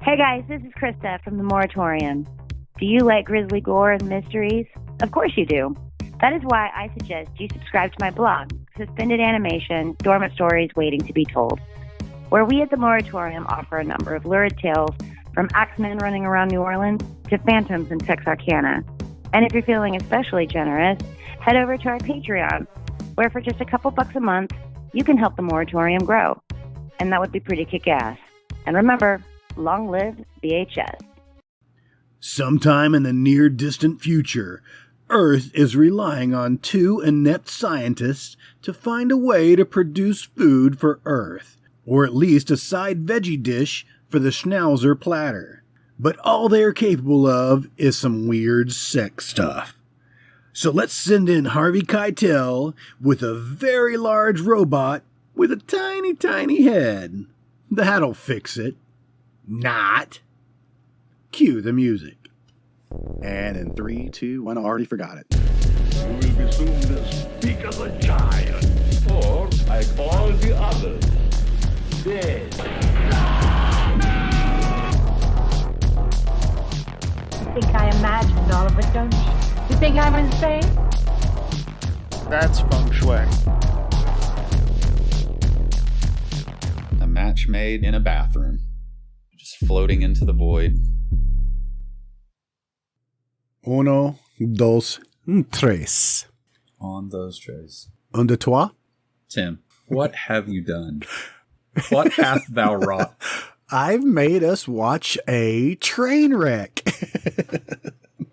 Hey guys, this is Krista from the Moratorium. Do you like grisly gore and mysteries? Of course you do. That is why I suggest you subscribe to my blog, Suspended Animation, Dormant Stories Waiting to be Told, where we at the Moratorium offer a number of lurid tales from axemen running around New Orleans to phantoms in Texarkana. And if you're feeling especially generous, head over to our Patreon, where for just a couple bucks a month, you can help the Moratorium grow. And that would be pretty kick-ass. And remember, long live VHS. Sometime in the near-distant future, Earth is relying on two inept scientists to find a way to produce food for Earth, or at least a side veggie dish for the Schnauzer platter. But all they're capable of is some weird sex stuff. So let's send in Harvey Keitel with a very large robot with a tiny, tiny head. That'll fix it. Not. Cue the music. And in 3, 2, 1, I already forgot it. You will be soon as big as a giant, or like all the others, dead. You think I imagined all of it, don't you? You think I'm insane? That's feng shui. A match made in a bathroom. Just floating into the void. Uno, dos, tres. On those trays. Un, deux, trois. Tim, what have you done? What hath thou wrought? I've made us watch a train wreck.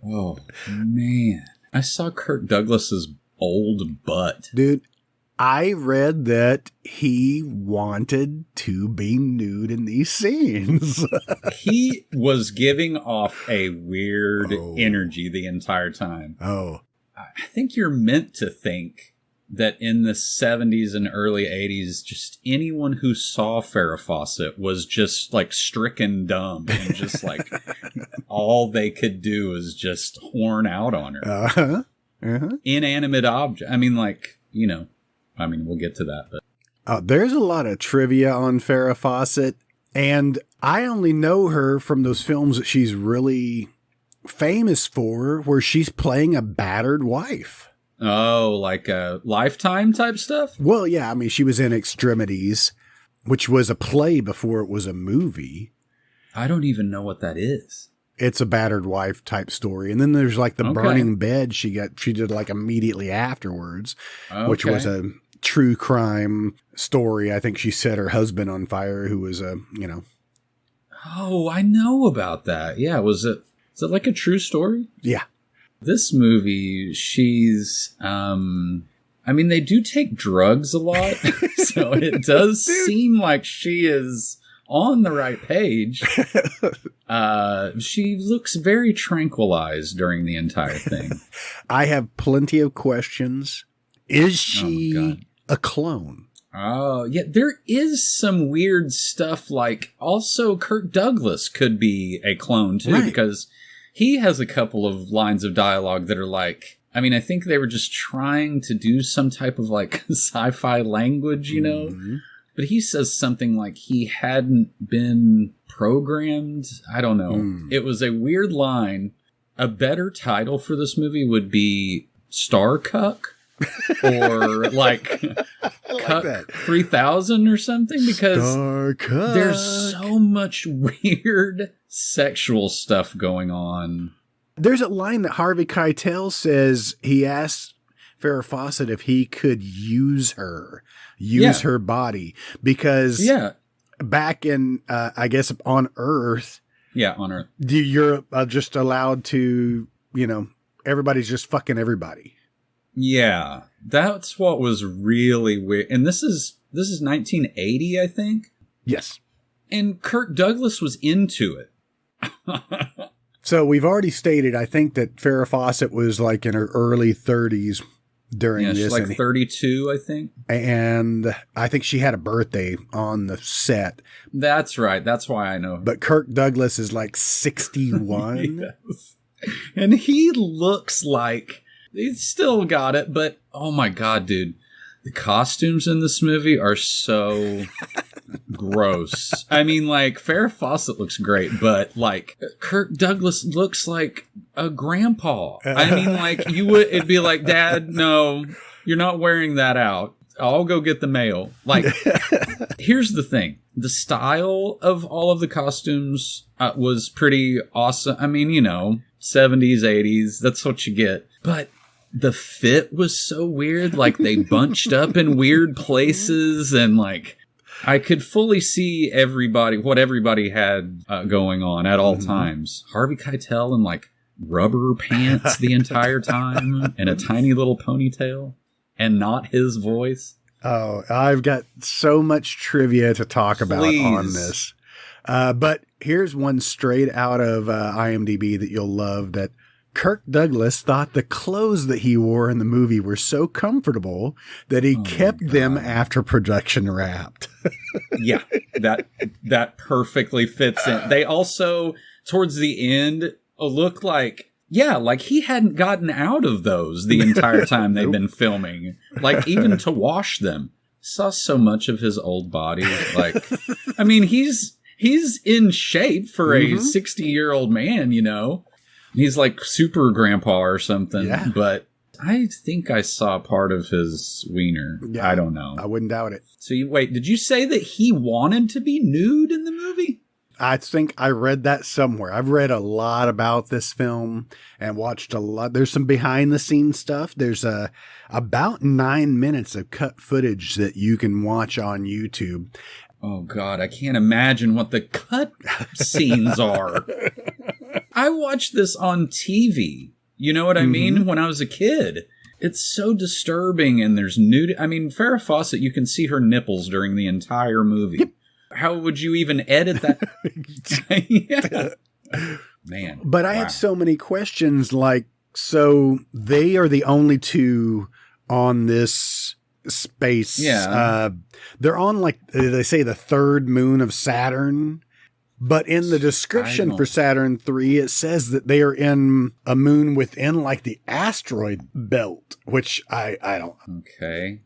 Oh, man. I saw Kirk Douglas's old butt. Dude, I read that he wanted to be nude in these scenes. He was giving off a weird energy the entire time. Oh. I think you're meant to think that in the 70s and early 80s, just anyone who saw Farrah Fawcett was just like stricken dumb and just like all they could do is just horn out on her. Uh-huh. Uh-huh. Inanimate object. I mean, like, you know, I mean, we'll get to that, but there's a lot of trivia on Farrah Fawcett, and I only know her from those films that she's really famous for, where she's playing a battered wife. oh, like a Lifetime type stuff? Well, yeah, I mean, she was in Extremities, which was a play before it was a movie. I don't even know what that is. It's a battered wife type story. And then there's like the burning bed she did like immediately afterwards, which was a true crime story. I think she set her husband on fire, who was Oh, I know about that. Yeah, is it like a true story? Yeah. This movie, she's, I mean, they do take drugs a lot, so it does seem like she is on the right page. She looks very tranquilized during the entire thing. I have plenty of questions. Is she a clone? Oh, yeah, there is some weird stuff, like, also Kirk Douglas could be a clone, too, because he has a couple of lines of dialogue that are like, I mean, I think they were just trying to do some type of, like, sci-fi language, you know? Mm-hmm. But he says something like he hadn't been programmed. I don't know. It was a weird line. A better title for this movie would be Star Cuck. Or like Cuck 3000 or something, because there's so much weird sexual stuff going on. There's a line that Harvey Keitel says he asked Farrah Fawcett if he could use her body, because back in I guess on Earth, you're just allowed to, everybody's just fucking everybody. Yeah, that's what was really weird. And this is 1980, I think. Yes. And Kirk Douglas was into it. So we've already stated, I think, that Farrah Fawcett was like in her early 30s during this. She's like 32, I think. And I think she had a birthday on the set. That's right. That's why I know. But Kirk Douglas is like 61. Yes. And he looks like... He's still got it, but oh my God, dude. The costumes in this movie are so gross. I mean, like, Farrah Fawcett looks great, but, like, Kirk Douglas looks like a grandpa. I mean, like, it'd be like, Dad, no, you're not wearing that out. I'll go get the mail. Like, here's the thing. The style of all of the costumes was pretty awesome. I mean, 70s, 80s, that's what you get. But the fit was so weird. Like, they bunched up in weird places, and, like, I could fully see what everybody had going on at all times. Harvey Keitel in, like, rubber pants the entire time and a tiny little ponytail and not his voice. Oh, I've got so much trivia to talk about on this. But here's one straight out of IMDb that you'll love, that Kirk Douglas thought the clothes that he wore in the movie were so comfortable that he kept them after production wrapped. Yeah, that perfectly fits in. They also, towards the end, look like, like he hadn't gotten out of those the entire time they've been filming. Like, even to wash them. Saw so much of his old body. Like, I mean, he's in shape for a 60-year-old man, He's like super grandpa or something. Yeah. But I think I saw part of his wiener. Yeah, I don't know. I wouldn't doubt it. So wait, did you say that he wanted to be nude in the movie? I think I read that somewhere. I've read a lot about this film and watched a lot. There's some behind the scenes stuff. There's about 9 minutes of cut footage that you can watch on YouTube. Oh God, I can't imagine what the cut scenes are. I watched this on TV. You know what I mean? When I was a kid. It's so disturbing, and there's nudity. I mean, Farrah Fawcett, you can see her nipples during the entire movie. Yep. How would you even edit that? Yeah. Man. But I had so many questions, like, so they are the only two on this space. Yeah. They're on, like, they say the third moon of Saturn. But in the description for Saturn 3, it says that they are in a moon within, like, the asteroid belt, which I don't. Okay.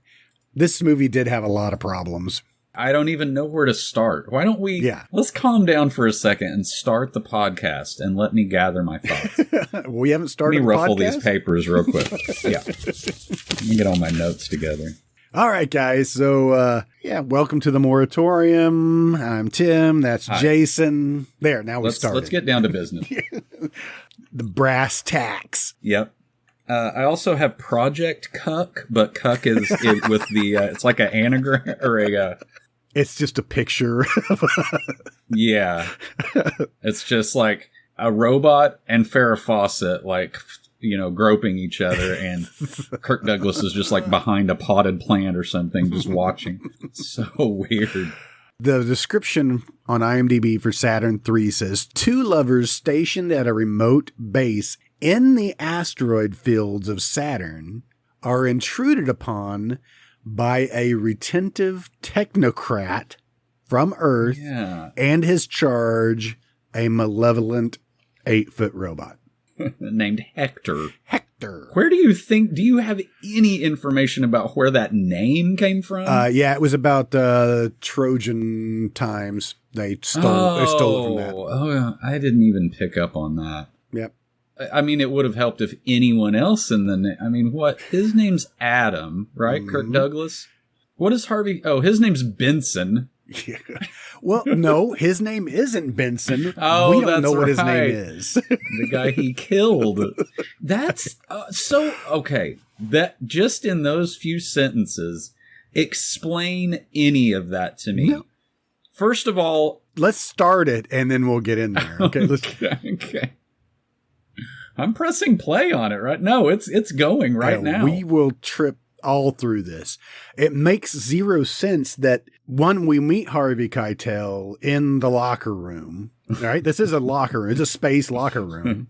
This movie did have a lot of problems. I don't even know where to start. Why don't we... Yeah. Let's calm down for a second and start the podcast and let me gather my thoughts. We haven't started the podcast? Let me ruffle these papers real quick. Yeah. Let me get all my notes together. All right, guys. So, welcome to the moratorium. I'm Tim. That's Hi. Jason. There, now we started. Let's get down to business. The brass tacks. Yep. I also have Project Cuck, but Cuck is with the, it's like an anagram or a... It's just a picture. Yeah. It's just like a robot and Farrah Fawcett, like... groping each other, and Kirk Douglas is just like behind a potted plant or something, just watching. So weird. The description on IMDb for Saturn 3 says, 2 lovers stationed at a remote base in the asteroid fields of Saturn are intruded upon by a retentive technocrat from Earth and his charge, a malevolent 8-foot robot. Named Hector. Hector. Where do you have any information about where that name came from? It was about Trojan times. They stole it from that. Oh, I didn't even pick up on that. Yep. I mean, it would have helped if anyone else in the his name's Adam, right? Mm-hmm. Kirk Douglas. What is Harvey? Oh, his name's Benson. Yeah. Well, no, his name isn't Benson. Oh, we don't know what his name is. The guy he killed. That's so okay. That just in those few sentences, explain any of that to me. No. First of all, let's start it and then we'll get in there. Okay. Okay. I'm pressing play on it right. No, it's going right now. We will trip all through this. It makes zero sense that we meet Harvey Keitel in the locker room, right? This is a locker room. It's a space locker room,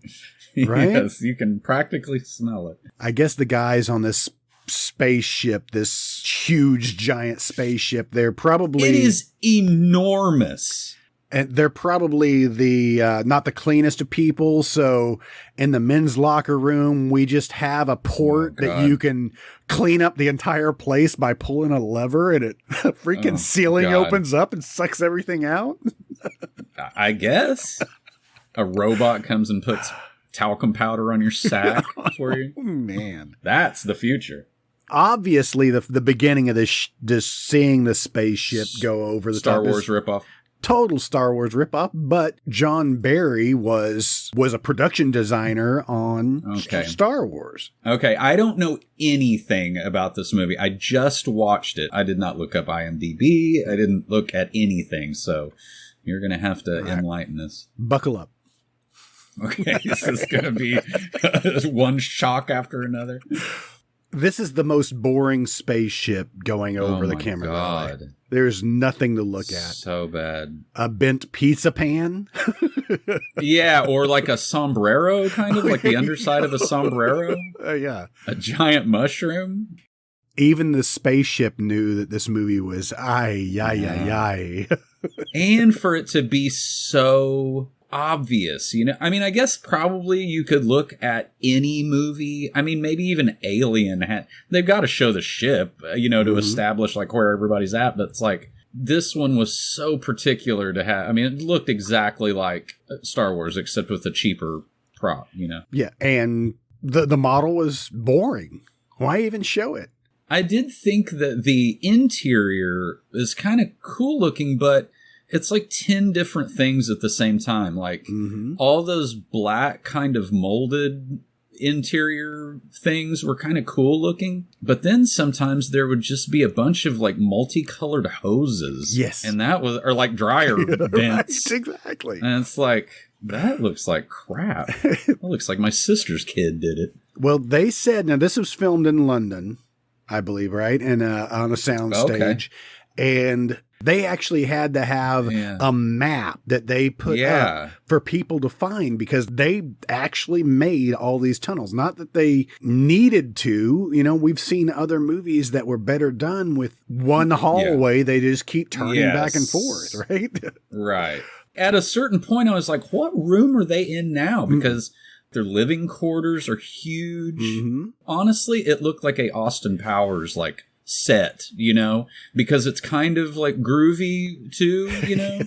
right? Yes, you can practically smell it. I guess the guys on this spaceship, this huge giant spaceship, they're probably... It is enormous. And they're probably the not the cleanest of people. So in the men's locker room, we just have a port that you can clean up the entire place by pulling a lever, and the freaking ceiling opens up and sucks everything out. I guess a robot comes and puts talcum powder on your sack for you. Oh, man, that's the future. Obviously, the beginning of this seeing the spaceship go over the Star Wars ripoff. Total Star Wars ripoff, but John Barry was a production designer on Star Wars. Okay, I don't know anything about this movie. I just watched it. I did not look up IMDb. I didn't look at anything, so you're going to have to enlighten us. Buckle up. Okay, this is going to be one shock after another. This is the most boring spaceship going over the camera. God. There's nothing to look at. So bad. A bent pizza pan. Yeah, or like a sombrero, kind of like the underside of a sombrero. Yeah. A giant mushroom. Even the spaceship knew that this movie was ay. And for it to be so obvious, you know, I mean, I guess probably you could look at any movie. I mean, maybe even Alien they've got to show the ship, you know, to establish like where everybody's at. But it's like this one was so particular to have. I mean, it looked exactly like Star Wars, except with a cheaper prop, you know? Yeah. And the model was boring. Why even show it? I did think that the interior is kind of cool looking, but it's like 10 different things at the same time. Like all those black kind of molded interior things were kind of cool looking. But then sometimes there would just be a bunch of like multicolored hoses. Yes. And that was, or like dryer vents. Right, exactly. And it's like, that looks like crap. That looks like my sister's kid did it. Well, they said, now this was filmed in London, I believe, right? And on a sound stage. And they actually had to have a map that they put up for people to find, because they actually made all these tunnels. Not that they needed to. You know, we've seen other movies that were better done with one hallway. They just keep turning back and forth, right? Right. At a certain point, I was like, what room are they in now? Because their living quarters are huge. Honestly, it looked like a Austin Powers, like, set, you know, because it's kind of like groovy too, you know.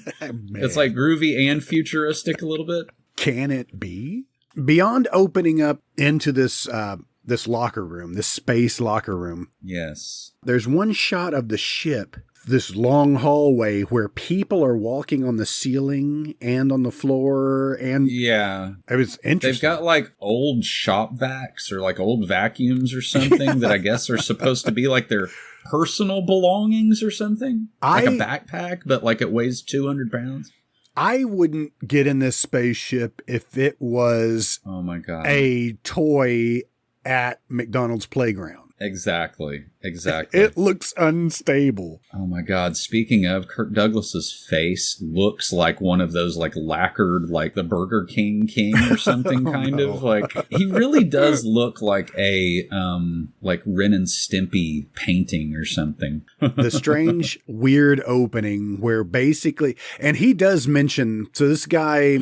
It's like groovy and futuristic a little bit. Can it be? Beyond opening up into this this locker room, this space locker room. Yes. There's one shot of the ship, this long hallway where people are walking on the ceiling and on the floor, and it was interesting. They've got like old shop vacs or like old vacuums or something that I guess are supposed to be like their personal belongings or something. Like a backpack, but like it weighs 200 pounds. I wouldn't get in this spaceship if it was a toy at McDonald's playground. Exactly. It looks unstable. Oh my God. Speaking of, Kirk Douglas's face looks like one of those like lacquered, like the Burger King or something kind of like, he really does look like a, like Ren and Stimpy painting or something. The strange, weird opening where basically, and he does mention, so this guy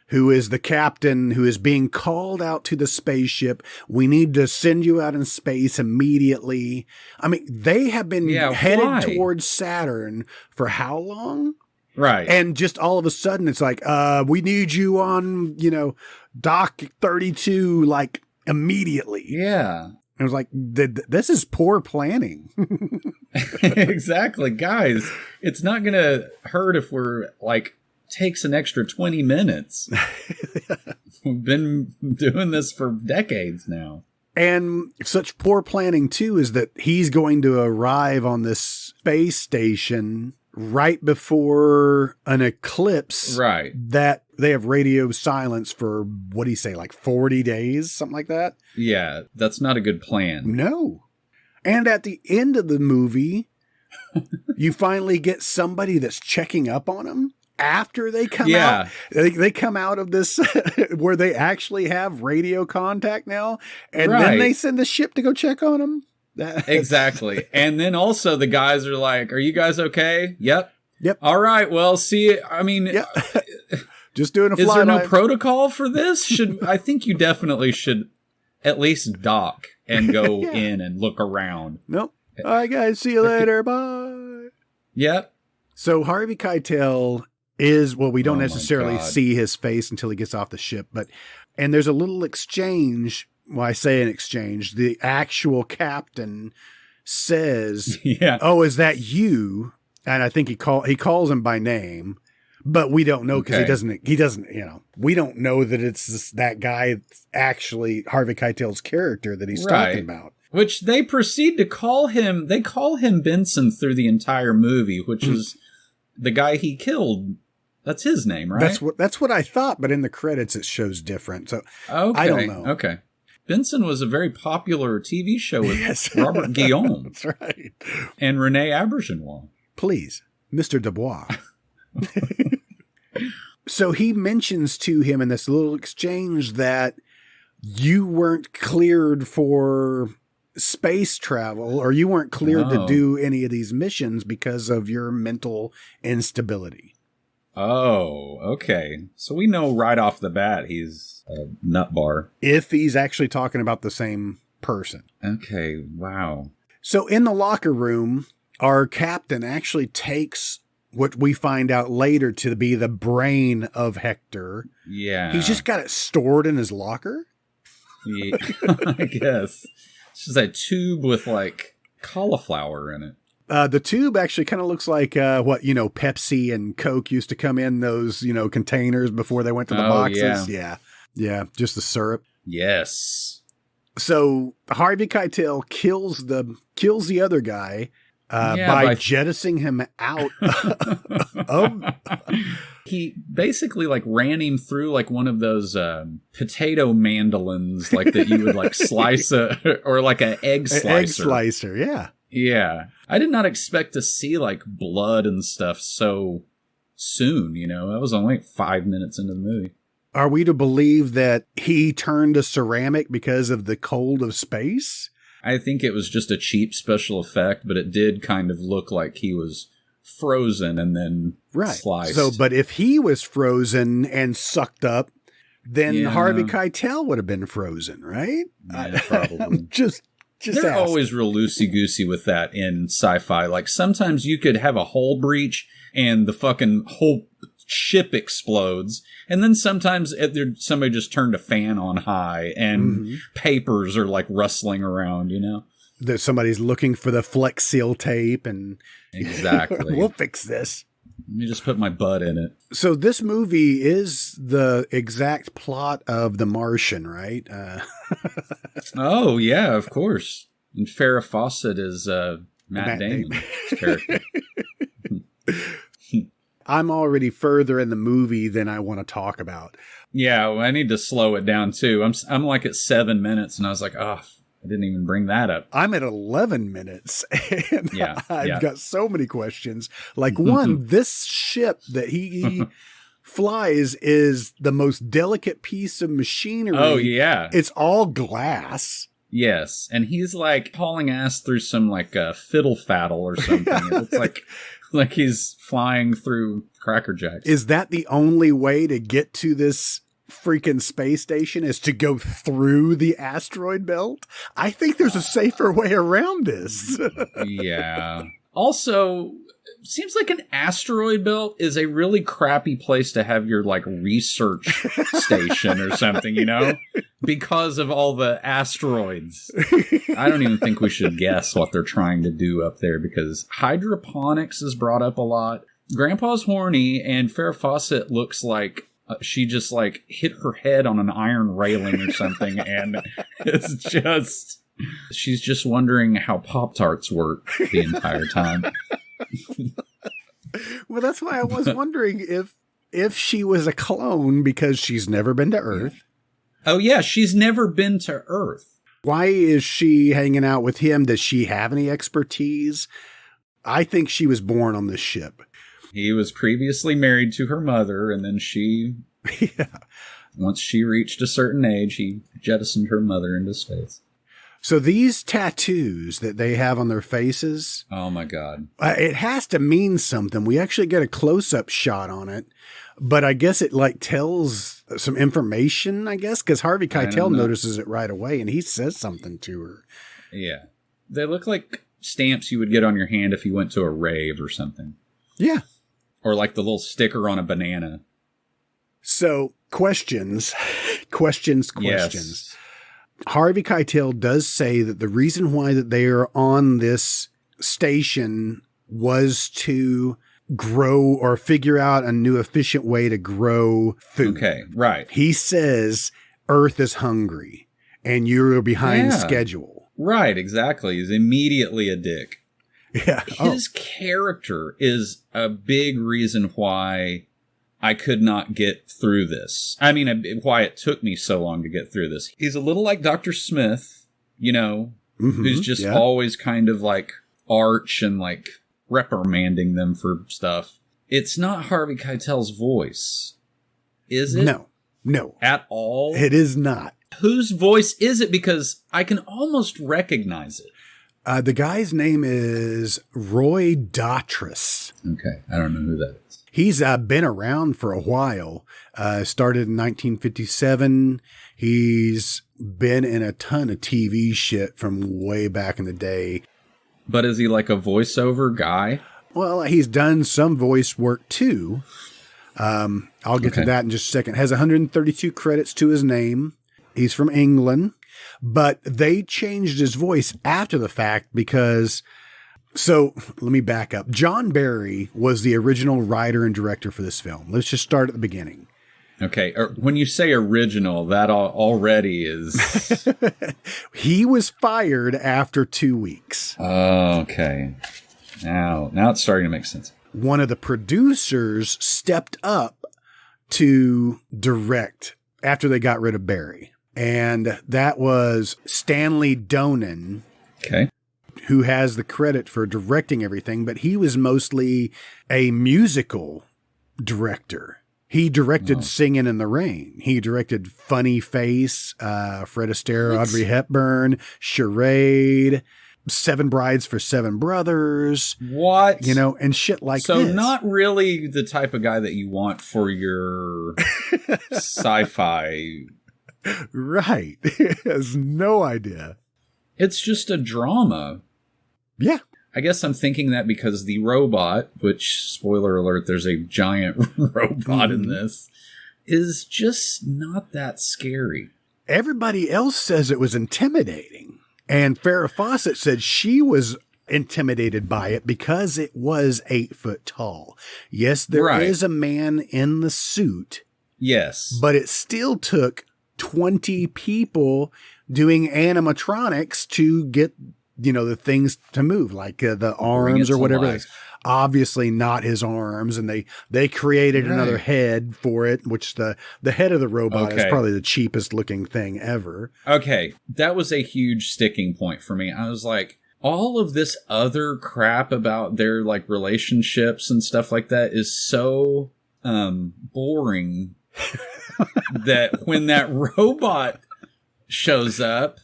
who is the captain, who is being called out to the spaceship. We need to send you out in space immediately. I mean, they have been headed towards Saturn for how long? Right. And just all of a sudden, it's like, we need you on, you know, Dock 32, like, immediately. Yeah. I was like, this is poor planning. Exactly. Guys, it's not going to hurt if we're like, takes an extra 20 minutes. We've been doing this for decades now. And such poor planning, too, is that he's going to arrive on this space station right before an eclipse. Right. That they have radio silence for, what do you say, like 40 days? Something like that? Yeah, that's not a good plan. No. And at the end of the movie, you finally get somebody that's checking up on him. After they come out, they come out of this where they actually have radio contact now, and then they send the ship to go check on them. Exactly. And then also the guys are like, are you guys okay? Yep. Yep. All right. Well, see, I mean, Just doing a fly. Is there no protocol for this? I think you definitely should at least dock and go in and look around. Nope. All right, guys. See you later. Bye. Yep. So Harvey Keitel is, well, we don't necessarily see his face until he gets off the ship, and there's a little exchange. Well, I say an exchange. The actual captain says, "Oh, is that you?" And I think he calls him by name, but we don't know because he doesn't, we don't know that it's that guy, actually Harvey Keitel's character that he's talking about. Which they proceed to call him. They call him Benson through the entire movie, which is the guy he killed. That's his name, right? That's what I thought, but in the credits it shows different. So I don't know. Okay. Benson was a very popular TV show with Robert Guillaume. That's right. And Renee Auberjonois. Please, Mr. Dubois. So he mentions to him in this little exchange that you weren't cleared for space travel, or you weren't cleared to do any of these missions because of your mental instability. Oh, okay. So we know right off the bat he's a nut bar. If he's actually talking about the same person. Okay, wow. So in the locker room, our captain actually takes what we find out later to be the brain of Hector. Yeah. He's just got it stored in his locker? Yeah, I guess. It's just a tube with like cauliflower in it. The tube actually kind of looks like Pepsi and Coke used to come in those, containers before they went to the boxes. Yeah, just the syrup. Yes. So Harvey Keitel kills the other guy by jettisoning him out of. He basically like ran him through like one of those potato mandolins, like that you would like slice or like an egg slicer. Egg slicer, yeah. Yeah. I did not expect to see like blood and stuff so soon, That was only 5 minutes into the movie. Are we to believe that he turned to ceramic because of the cold of space? I think it was just a cheap special effect, but it did kind of look like he was frozen and then sliced. So, but if he was frozen and sucked up, then Harvey Keitel would have been frozen, right? Yeah, probably. They're always real loosey-goosey with that in sci-fi. Like, sometimes you could have a hull breach and the fucking whole ship explodes. And then sometimes somebody just turned a fan on high and papers are, like, rustling around, That somebody's looking for the Flex Seal tape and... Exactly. We'll fix this. Let me just put my butt in it. So this movie is the exact plot of The Martian, right? Oh, yeah, of course. And Farrah Fawcett is Matt Damon's character. I'm already further in the movie than I want to talk about. Yeah, well, I need to slow it down, too. I'm like at 7 minutes, and I was like, I didn't even bring that up. I'm at 11 minutes, and I've got so many questions. Like, one, this ship that he flies is the most delicate piece of machinery. Oh, yeah. It's all glass. Yes, and he's, like, hauling ass through some, like, fiddle faddle or something. It looks like he's flying through Cracker Jacks. Is that the only way to get to this freaking space station, is to go through the asteroid belt? I think there's a safer way around this. Yeah. Also, seems like an asteroid belt is a really crappy place to have your like research station or something, because of all the asteroids. I don't even think we should guess what they're trying to do up there, because hydroponics is brought up a lot. Grandpa's horny, and Farrah Fawcett looks like she just like hit her head on an iron railing or something, and she's just wondering how Pop-Tarts work the entire time. Well, that's why I was wondering if she was a clone, because she's never been to Earth. Oh yeah, she's never been to Earth. Why is she hanging out with him? Does she have any expertise? I think she was born on this ship. He was previously married to her mother, and then once she reached a certain age, he jettisoned her mother into space. So these tattoos that they have on their faces. Oh my God. It has to mean something. We actually get a close-up shot on it, but I guess it like tells some information, I guess, because Harvey Keitel notices it right away and he says something to her. Yeah. They look like stamps you would get on your hand if you went to a rave or something. Yeah. Or like the little sticker on a banana. So questions. Yes. Harvey Keitel does say that the reason why that they are on this station was to grow or figure out a new efficient way to grow food. Okay, right. He says Earth is hungry and you're behind schedule. Right, exactly. He's immediately a dick. Yeah. His character is a big reason why I could not get through this. I mean, why it took me so long to get through this. He's a little like Dr. Smith, you know, who's just always kind of like arch and like reprimanding them for stuff. It's not Harvey Keitel's voice, is it? No. At all? It is not. Whose voice is it? Because I can almost recognize it. The guy's name is Roy Dotrice. Okay, I don't know who that is. He's been around for a while. Started in 1957. He's been in a ton of TV shit from way back in the day. But is he like a voiceover guy? Well, he's done some voice work too. I'll get to that in just a second. Has 132 credits to his name. He's from England. But they changed his voice after the fact because... So let me back up. John Barry was the original writer and director for this film. Let's just start at the beginning. Okay. When you say original, that already is... He was fired after 2 weeks. Oh, okay. Now it's starting to make sense. One of the producers stepped up to direct after they got rid of Barry. And that was Stanley Donen. Okay. Who has the credit for directing everything, but he was mostly a musical director. He directed Singin' in the Rain. He directed Funny Face, Fred Astaire, Audrey Hepburn, Charade, Seven Brides for Seven Brothers. What? You know, and shit like this. So not really the type of guy that you want for your sci-fi. Right. He has no idea. It's just a drama. Yeah. I guess I'm thinking that because the robot, which, spoiler alert, there's a giant robot in this, is just not that scary. Everybody else says it was intimidating. And Farrah Fawcett said she was intimidated by it because it was 8 foot tall. Yes, there is a man in the suit. Yes. But it still took 20 people doing animatronics to get, you know, the things to move, like the arms or whatever. Obviously not his arms. And they created another head for it, which the head of the robot is probably the cheapest looking thing ever. Okay. That was a huge sticking point for me. I was like, all of this other crap about their like relationships and stuff like that is so boring that when that robot shows up,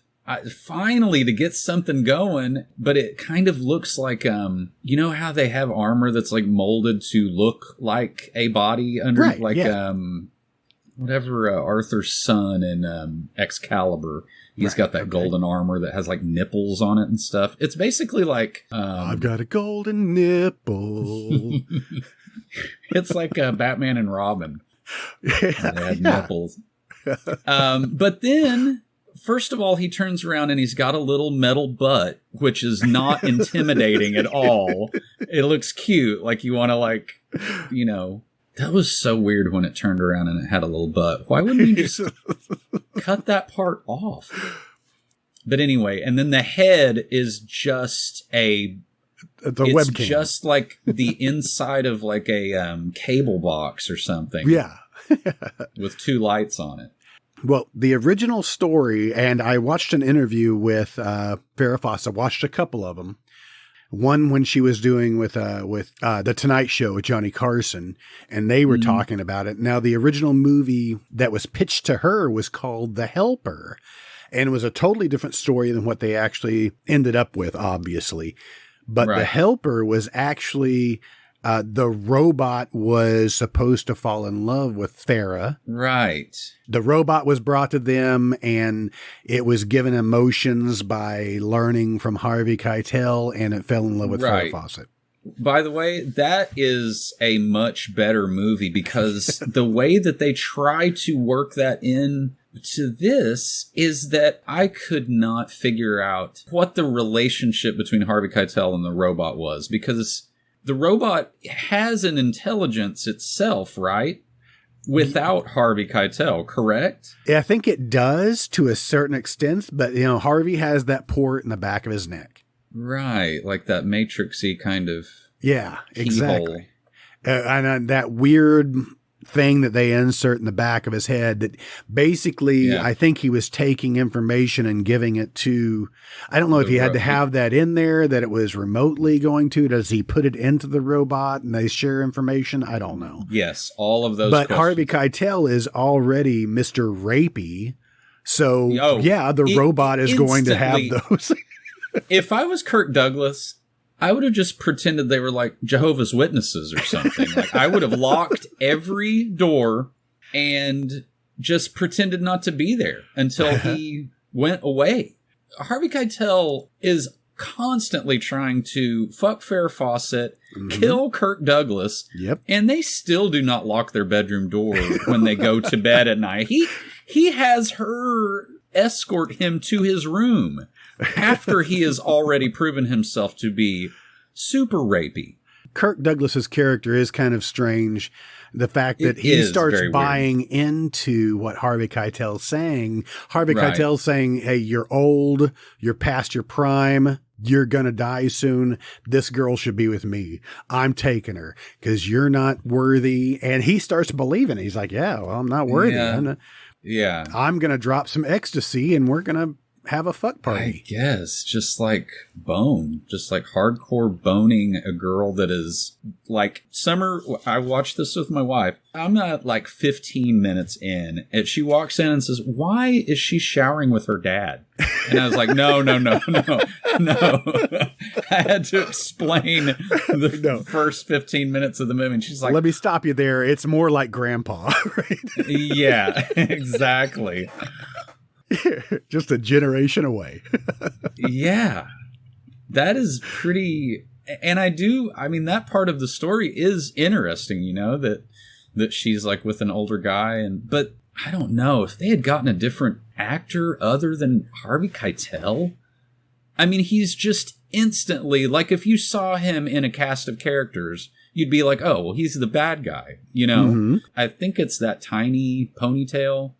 finally to get something going, but it kind of looks like, you know how they have armor that's like molded to look like a body under, whatever Arthur's son in Excalibur. He's got that golden armor that has like nipples on it and stuff. It's basically like... I've got a golden nipple. It's like Batman and Robin. They had nipples. But then... First of all, he turns around and he's got a little metal butt, which is not intimidating at all. It looks cute. Like you want to like, you know, that was so weird when it turned around and it had a little butt. Why wouldn't you just cut that part off? But anyway, and then the head is just it's webcam. Just like the inside of like a cable box or something. Yeah. With 2 lights on it. Well, the original story, and I watched an interview with Farrah Fawcett. I watched a couple of them. One when she was doing with The Tonight Show with Johnny Carson, and they were talking about it. Now, the original movie that was pitched to her was called The Helper, And it was a totally different story than what they actually ended up with, obviously. But the helper was actually, the robot was supposed to fall in love with Farah. Right. The robot was brought to them, and it was given emotions by learning from Harvey Keitel, and it fell in love with Farrah Fawcett. By the way, that is a much better movie because the way that they try to work that in to this is that I could not figure out what the relationship between Harvey Keitel and the robot was, because the robot has an intelligence itself, right? Without Harvey Keitel, correct? Yeah, I think it does to a certain extent, but Harvey has that port in the back of his neck. Right, like that Matrix-y kind of exactly. And that weird thing that they insert in the back of his head that basically I think he was taking information and giving it to, I don't know if he had to have that in there, that it was remotely going to, does he put it into the robot and they share information? I don't know. Yes, all of those But questions. Harvey Keitel is already Mr. Rapey. So the robot is going to have those. If I was Kirk Douglas, I would have just pretended they were like Jehovah's Witnesses or something. Like I would have locked every door and just pretended not to be there until he went away. Harvey Keitel is constantly trying to fuck Farrah Fawcett, kill Kirk Douglas, and they still do not lock their bedroom door when they go to bed at night. He has her escort him to his room after he has already proven himself to be super rapey. Kirk Douglas's character is kind of strange. The fact that he starts buying into what Harvey Keitel's saying. Harvey Keitel's saying, hey, you're old, you're past your prime, you're going to die soon. This girl should be with me. I'm taking her because you're not worthy. And he starts believing it. He's like, I'm not worthy. I'm going to drop some ecstasy and we're going to have a fuck party. I guess just like hardcore boning a girl that is like Summer. I watched this with my wife. I'm at like 15 minutes in and she walks in and says, why is she showering with her dad? And I was like, no. I had to explain the first 15 minutes of the movie. And she's like, let me stop you there. It's more like grandpa, right? Yeah, exactly. Just a generation away. Yeah. That is pretty. And that part of the story is interesting, that she's like with an older guy. But I don't know if they had gotten a different actor other than Harvey Keitel. I mean, he's just instantly like, if you saw him in a cast of characters, you'd be like, oh, well, he's the bad guy, I think it's that tiny ponytail.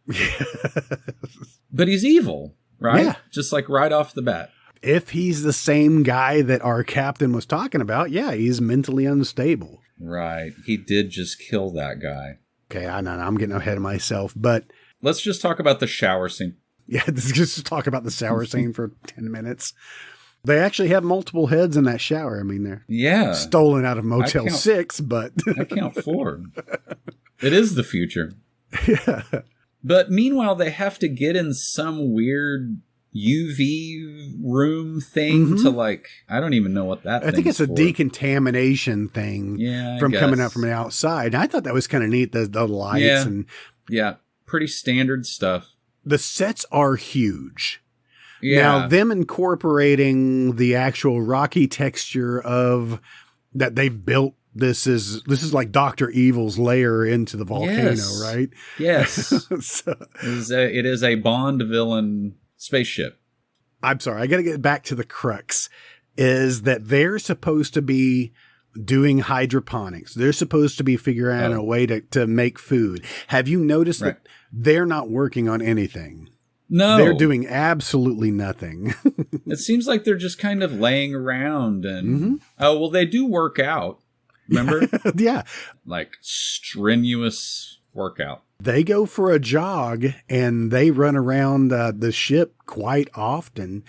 But he's evil, right? Yeah. Just like right off the bat. If he's the same guy that our captain was talking about, he's mentally unstable. Right. He did just kill that guy. Okay, I know I'm getting ahead of myself, but let's just talk about the shower scene. Yeah, let's just talk about the shower scene for 10 minutes. They actually have multiple heads in that shower. I mean, they're stolen out of Motel 6, but I count 4. It is the future. Yeah. But meanwhile, they have to get in some weird UV room thing to like, I don't even know what that I think it's a decontamination thing from coming out from the outside. And I thought that was kind of neat, the lights. Yeah, pretty standard stuff. The sets are huge. Yeah. Now, them incorporating the actual rocky texture of that they've built. This is like Dr. Evil's lair into the volcano, right? Yes. It is a Bond villain spaceship. I'm sorry. I got to get back to the crux. Is that they're supposed to be doing hydroponics. They're supposed to be figuring out a way to make food. Have you noticed that they're not working on anything? No. They're doing absolutely nothing. It seems like they're just kind of laying around and, they do work out. Remember? Yeah. Like strenuous workout. They go for a jog and they run around the ship quite often.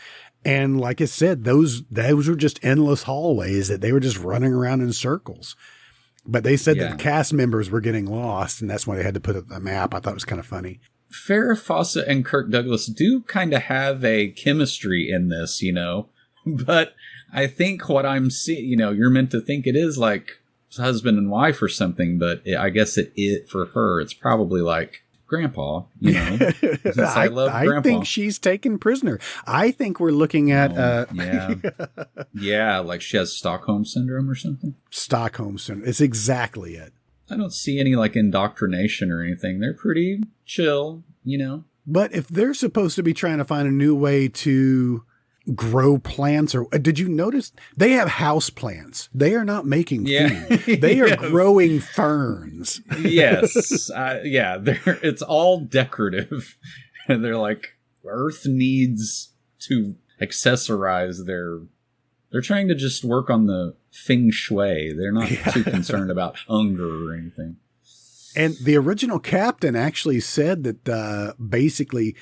And like I said, those were just endless hallways that they were just running around in circles. But they said that the cast members were getting lost, and that's why they had to put up the map. I thought it was kind of funny. Farrah Fawcett and Kirk Douglas do kind of have a chemistry in this, but I think what I'm seeing, you're meant to think it is like husband and wife or something, but I guess for her, it's probably like grandpa, I love grandpa. I think she's taken prisoner. I think we're looking at yeah, like she has Stockholm syndrome or something. Stockholm syndrome. It's exactly it. I don't see any like indoctrination or anything. They're pretty chill, But if they're supposed to be trying to find a new way to grow plants, or did you notice they have house plants? They are not making food. They are growing ferns. Yes. It's all decorative. And they're like, Earth needs to accessorize they're trying to just work on the feng shui. They're not too concerned about hunger or anything. And the original captain actually said that basically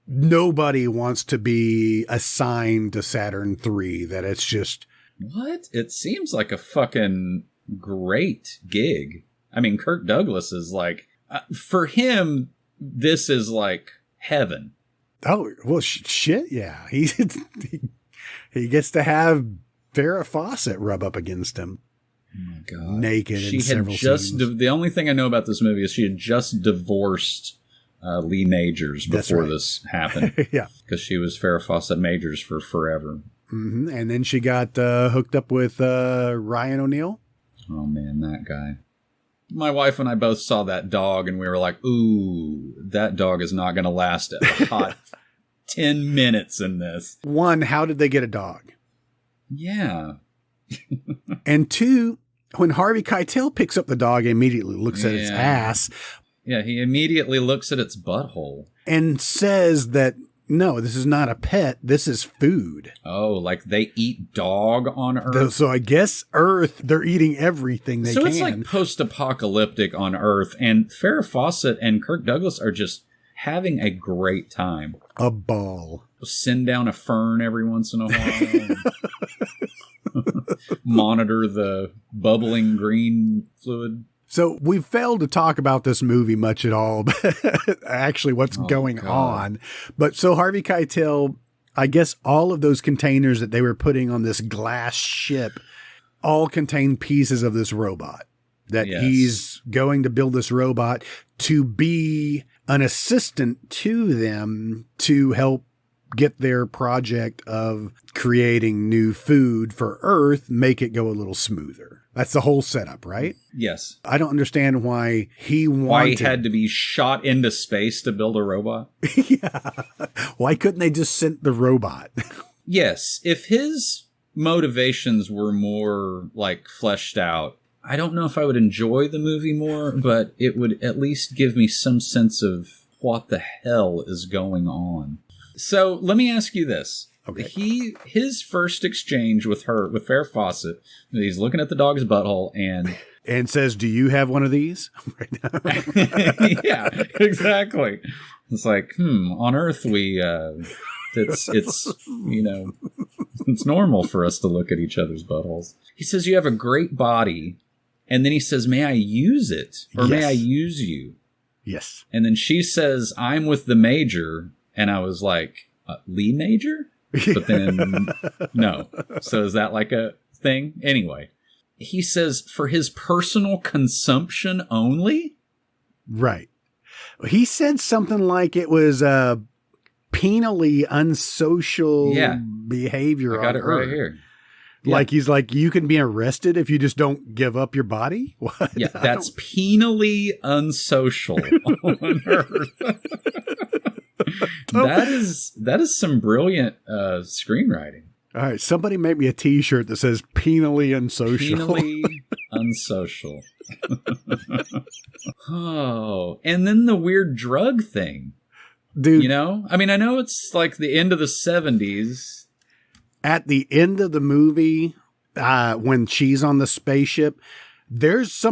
nobody wants to be assigned to Saturn III, that it's just... What? It seems like a fucking great gig. I mean, Kirk Douglas is like... for him, this is like heaven. Oh, well, shit, yeah. He gets to have Farrah Fawcett rub up against him. Oh my God. Naked she in had several scenes. The only thing I know about this movie is she had just divorced Lee Majors before this happened. Yeah. Because she was Farrah Fawcett Majors for forever. Mm-hmm. And then she got hooked up with Ryan O'Neal. Oh, man, that guy. My wife and I both saw that dog, and we were like, ooh, that dog is not going to last a hot 10 minutes in this. One, how did they get a dog? Yeah. And two, when Harvey Keitel picks up the dog, he immediately looks at its ass. Yeah, he immediately looks at its butthole. And says that, no, this is not a pet. This is food. Oh, like they eat dog on Earth? So I guess Earth, they're eating everything they can. So it's like post-apocalyptic on Earth, and Farrah Fawcett and Kirk Douglas are just having a great time. A ball. Send down a fern every once in a while. Monitor the bubbling green fluid. So we've failed to talk about this movie much at all, actually what's going on. But so Harvey Keitel, I guess all of those containers that they were putting on this glass ship all contain pieces of this robot. That he's going to build this robot to be an assistant to them to help get their project of creating new food for Earth, make it go a little smoother. That's the whole setup, right? Yes. I don't understand why he had to be shot into space to build a robot. Yeah. Why couldn't they just send the robot? Yes. If his motivations were more like fleshed out, I don't know if I would enjoy the movie more, but it would at least give me some sense of what the hell is going on. So let me ask you this. Okay. His first exchange with Farrah Fawcett, he's looking at the dog's butthole and says, "Do you have one of these?" Right now. Yeah, exactly. It's like, on Earth it's it's normal for us to look at each other's buttholes. He says, "You have a great body," and then he says, "May I use it, or may I use you?" Yes. And then she says, "I'm with the Major." And I was like, Lee Major? But then, no. So is that like a thing? Anyway, he says for his personal consumption only? Right. He said something like it was penally unsocial behavior. I got it right here. Like he's like, you can be arrested if you just don't give up your body? What? Yeah, that's penally unsocial on Earth. That is some brilliant screenwriting. All right, somebody make me a T-shirt that says "penally unsocial." Penally unsocial. Oh, and then the weird drug thing, dude. I mean, I know it's like the end of the 70s. At the end of the movie, when she's on the spaceship, there's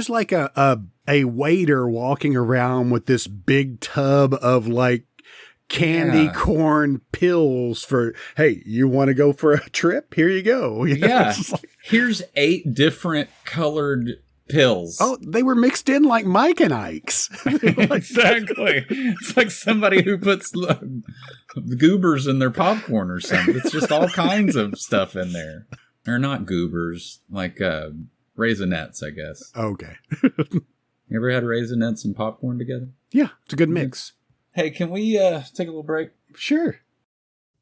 like a waiter walking around with this big tub of like candy corn pills for, hey, you want to go for a trip? Here you go. Yeah. Here's 8 different colored pills. Oh, they were mixed in like Mike and Ike's. Exactly. It's like somebody who puts goobers in their popcorn or something. It's just all kinds of stuff in there. Or not goobers, like Raisinets, I guess. Okay. You ever had Raisinets and popcorn together? Yeah, it's a good mix. Hey, can we take a little break? Sure.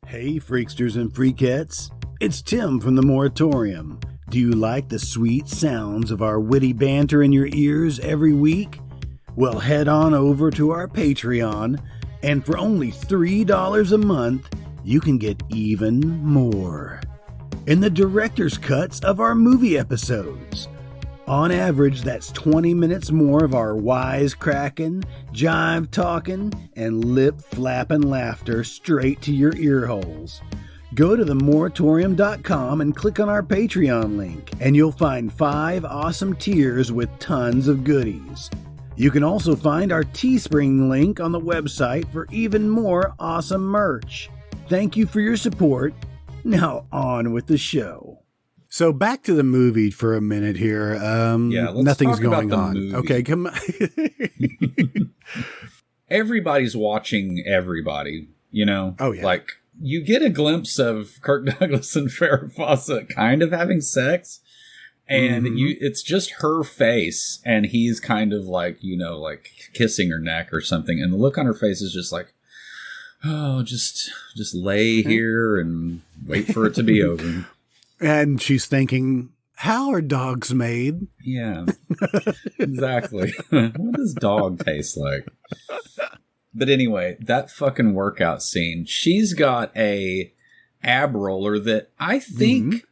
Hey, freaksters and freakettes. It's Tim from the Moratorium. Do you like the sweet sounds of our witty banter in your ears every week? Well, head on over to our Patreon, and for only $3 a month, you can get even more. In the director's cuts of our movie episodes. On average, that's 20 minutes more of our wisecracking, jive-talking, and lip-flapping laughter straight to your earholes. Go to themoratorium.com and click on our Patreon link, and you'll find 5 awesome tiers with tons of goodies. You can also find our Teespring link on the website for even more awesome merch. Thank you for your support. Now on with the show. So back to the movie for a minute here. Let's nothing's talk about going the on. movie. Okay, come on. Everybody's watching everybody, you know? Oh, yeah. Like, you get a glimpse of Kirk Douglas and Farrah Fawcett kind of having sex, and it's just her face, and he's kind of like, you know, like kissing her neck or something, and the look on her face is just like, oh, just lay here and wait for it to be over. And she's thinking, how are dogs made? Yeah, exactly. What does dog taste like? But anyway, that fucking workout scene, she's got a ab roller that I think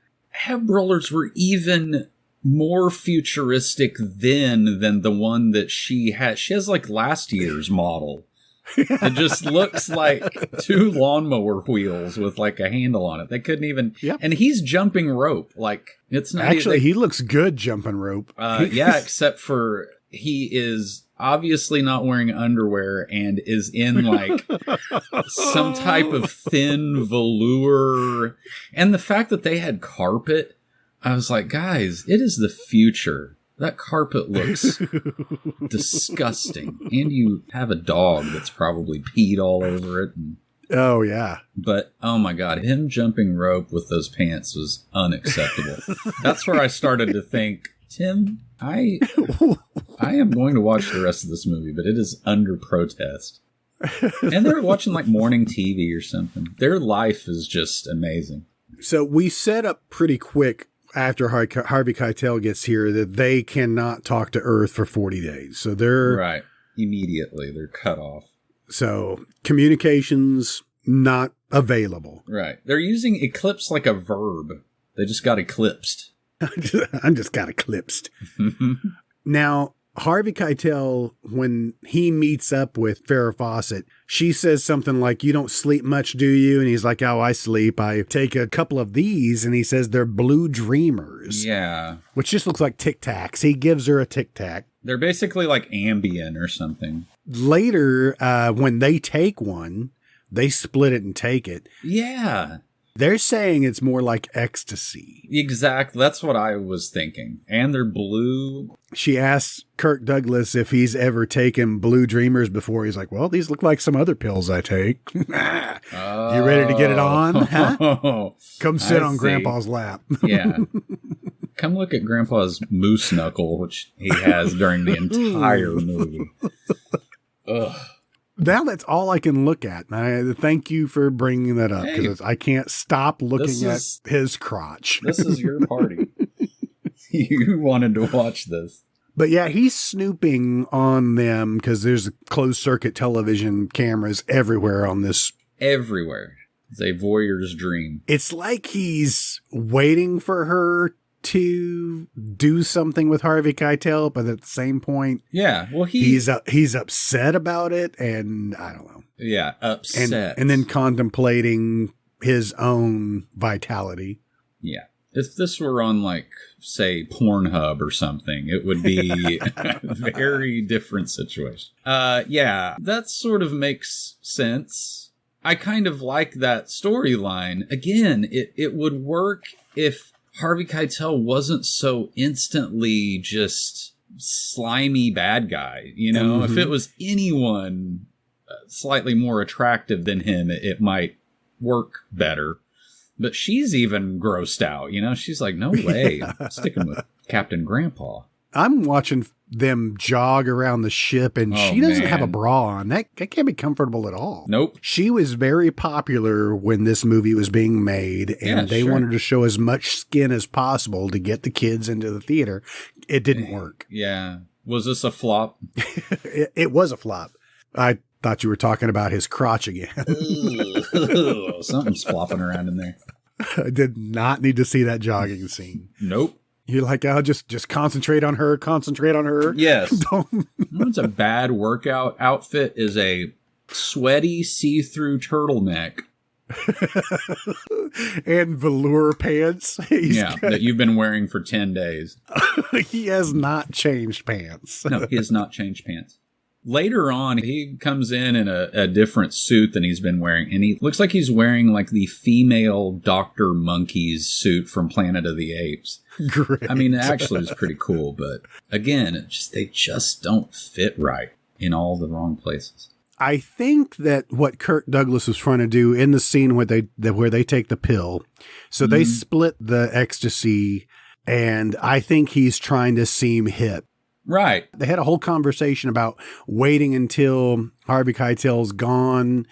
ab rollers were even more futuristic then than the one that she had. She has like last year's model. It just looks like 2 lawnmower wheels with like a handle on it. They couldn't even. Yep. And he's jumping rope. Like it's not. Actually, he looks good jumping rope. Yeah, except for he is obviously not wearing underwear and is in like some type of thin velour. And the fact that they had carpet, I was like, guys, it is the future. That carpet looks disgusting. And you have a dog that's probably peed all over it. Oh, yeah. But, oh my God, him jumping rope with those pants was unacceptable. That's where I started to think, Tim, I am going to watch the rest of this movie, but it is under protest. And they're watching like morning TV or something. Their life is just amazing. So we set up pretty quick after Harvey Keitel gets here that they cannot talk to Earth for 40 days. So they're... Right. Immediately. They're cut off. So communications not available. Right. They're using eclipse like a verb. They just got eclipsed. I just got eclipsed. Now, Harvey Keitel, when he meets up with Farrah Fawcett, she says something like, you don't sleep much, do you? And he's like, oh, I sleep. I take a couple of these. And he says they're blue dreamers. Yeah. Which just looks like Tic Tacs. He gives her a Tic Tac. They're basically like Ambien or something. Later, when they take one, they split it and take it. Yeah. They're saying it's more like ecstasy. Exactly. That's what I was thinking. And they're blue. She asks Kirk Douglas if he's ever taken blue dreamers before. He's like, well, these look like some other pills I take. You ready to get it on? Huh? Come sit on Grandpa's lap. Yeah. Come look at Grandpa's moose knuckle, which he has during the entire movie. Ugh. Now that's all I can look at. I thank you for bringing that up because I can't stop looking at his crotch. This is your party. You wanted to watch this. But yeah, he's snooping on them because there's closed circuit television cameras everywhere on this. Everywhere. It's a voyeur's dream. It's like he's waiting for her to do something with Harvey Keitel, but at the same point, yeah, well, he's upset about it, and I don't know. Yeah, upset, and then contemplating his own vitality. Yeah, if this were on like say Pornhub or something, it would be a very different situation. Yeah, that sort of makes sense. I kind of like that storyline. Again, it would work if Harvey Keitel wasn't so instantly just slimy bad guy. You know, if it was anyone slightly more attractive than him, it might work better. But she's even grossed out. You know, she's like, no way. I'm sticking with Captain Grandpa. I'm watching them jog around the ship, and she doesn't have a bra on. That can't be comfortable at all. Nope. She was very popular when this movie was being made, and they wanted to show as much skin as possible to get the kids into the theater. It didn't work. Yeah. Was this a flop? It was a flop. I thought you were talking about his crotch again. Something's flopping around in there. I did not need to see that jogging scene. Nope. You're like, I'll just concentrate on her, Yes. What's a bad workout outfit is a sweaty see-through turtleneck. And velour pants. That you've been wearing for 10 days. He has not changed pants. No, he has not changed pants. Later on, he comes in a different suit than he's been wearing. And he looks like he's wearing like the female Dr. Monkey's suit from Planet of the Apes. Great. I mean, it actually is pretty cool. But again, they just don't fit right in all the wrong places. I think that what Kirk Douglas was trying to do in the scene where they take the pill, so they split the ecstasy, and I think he's trying to seem hip. Right. They had a whole conversation about waiting until Harvey Keitel's gone,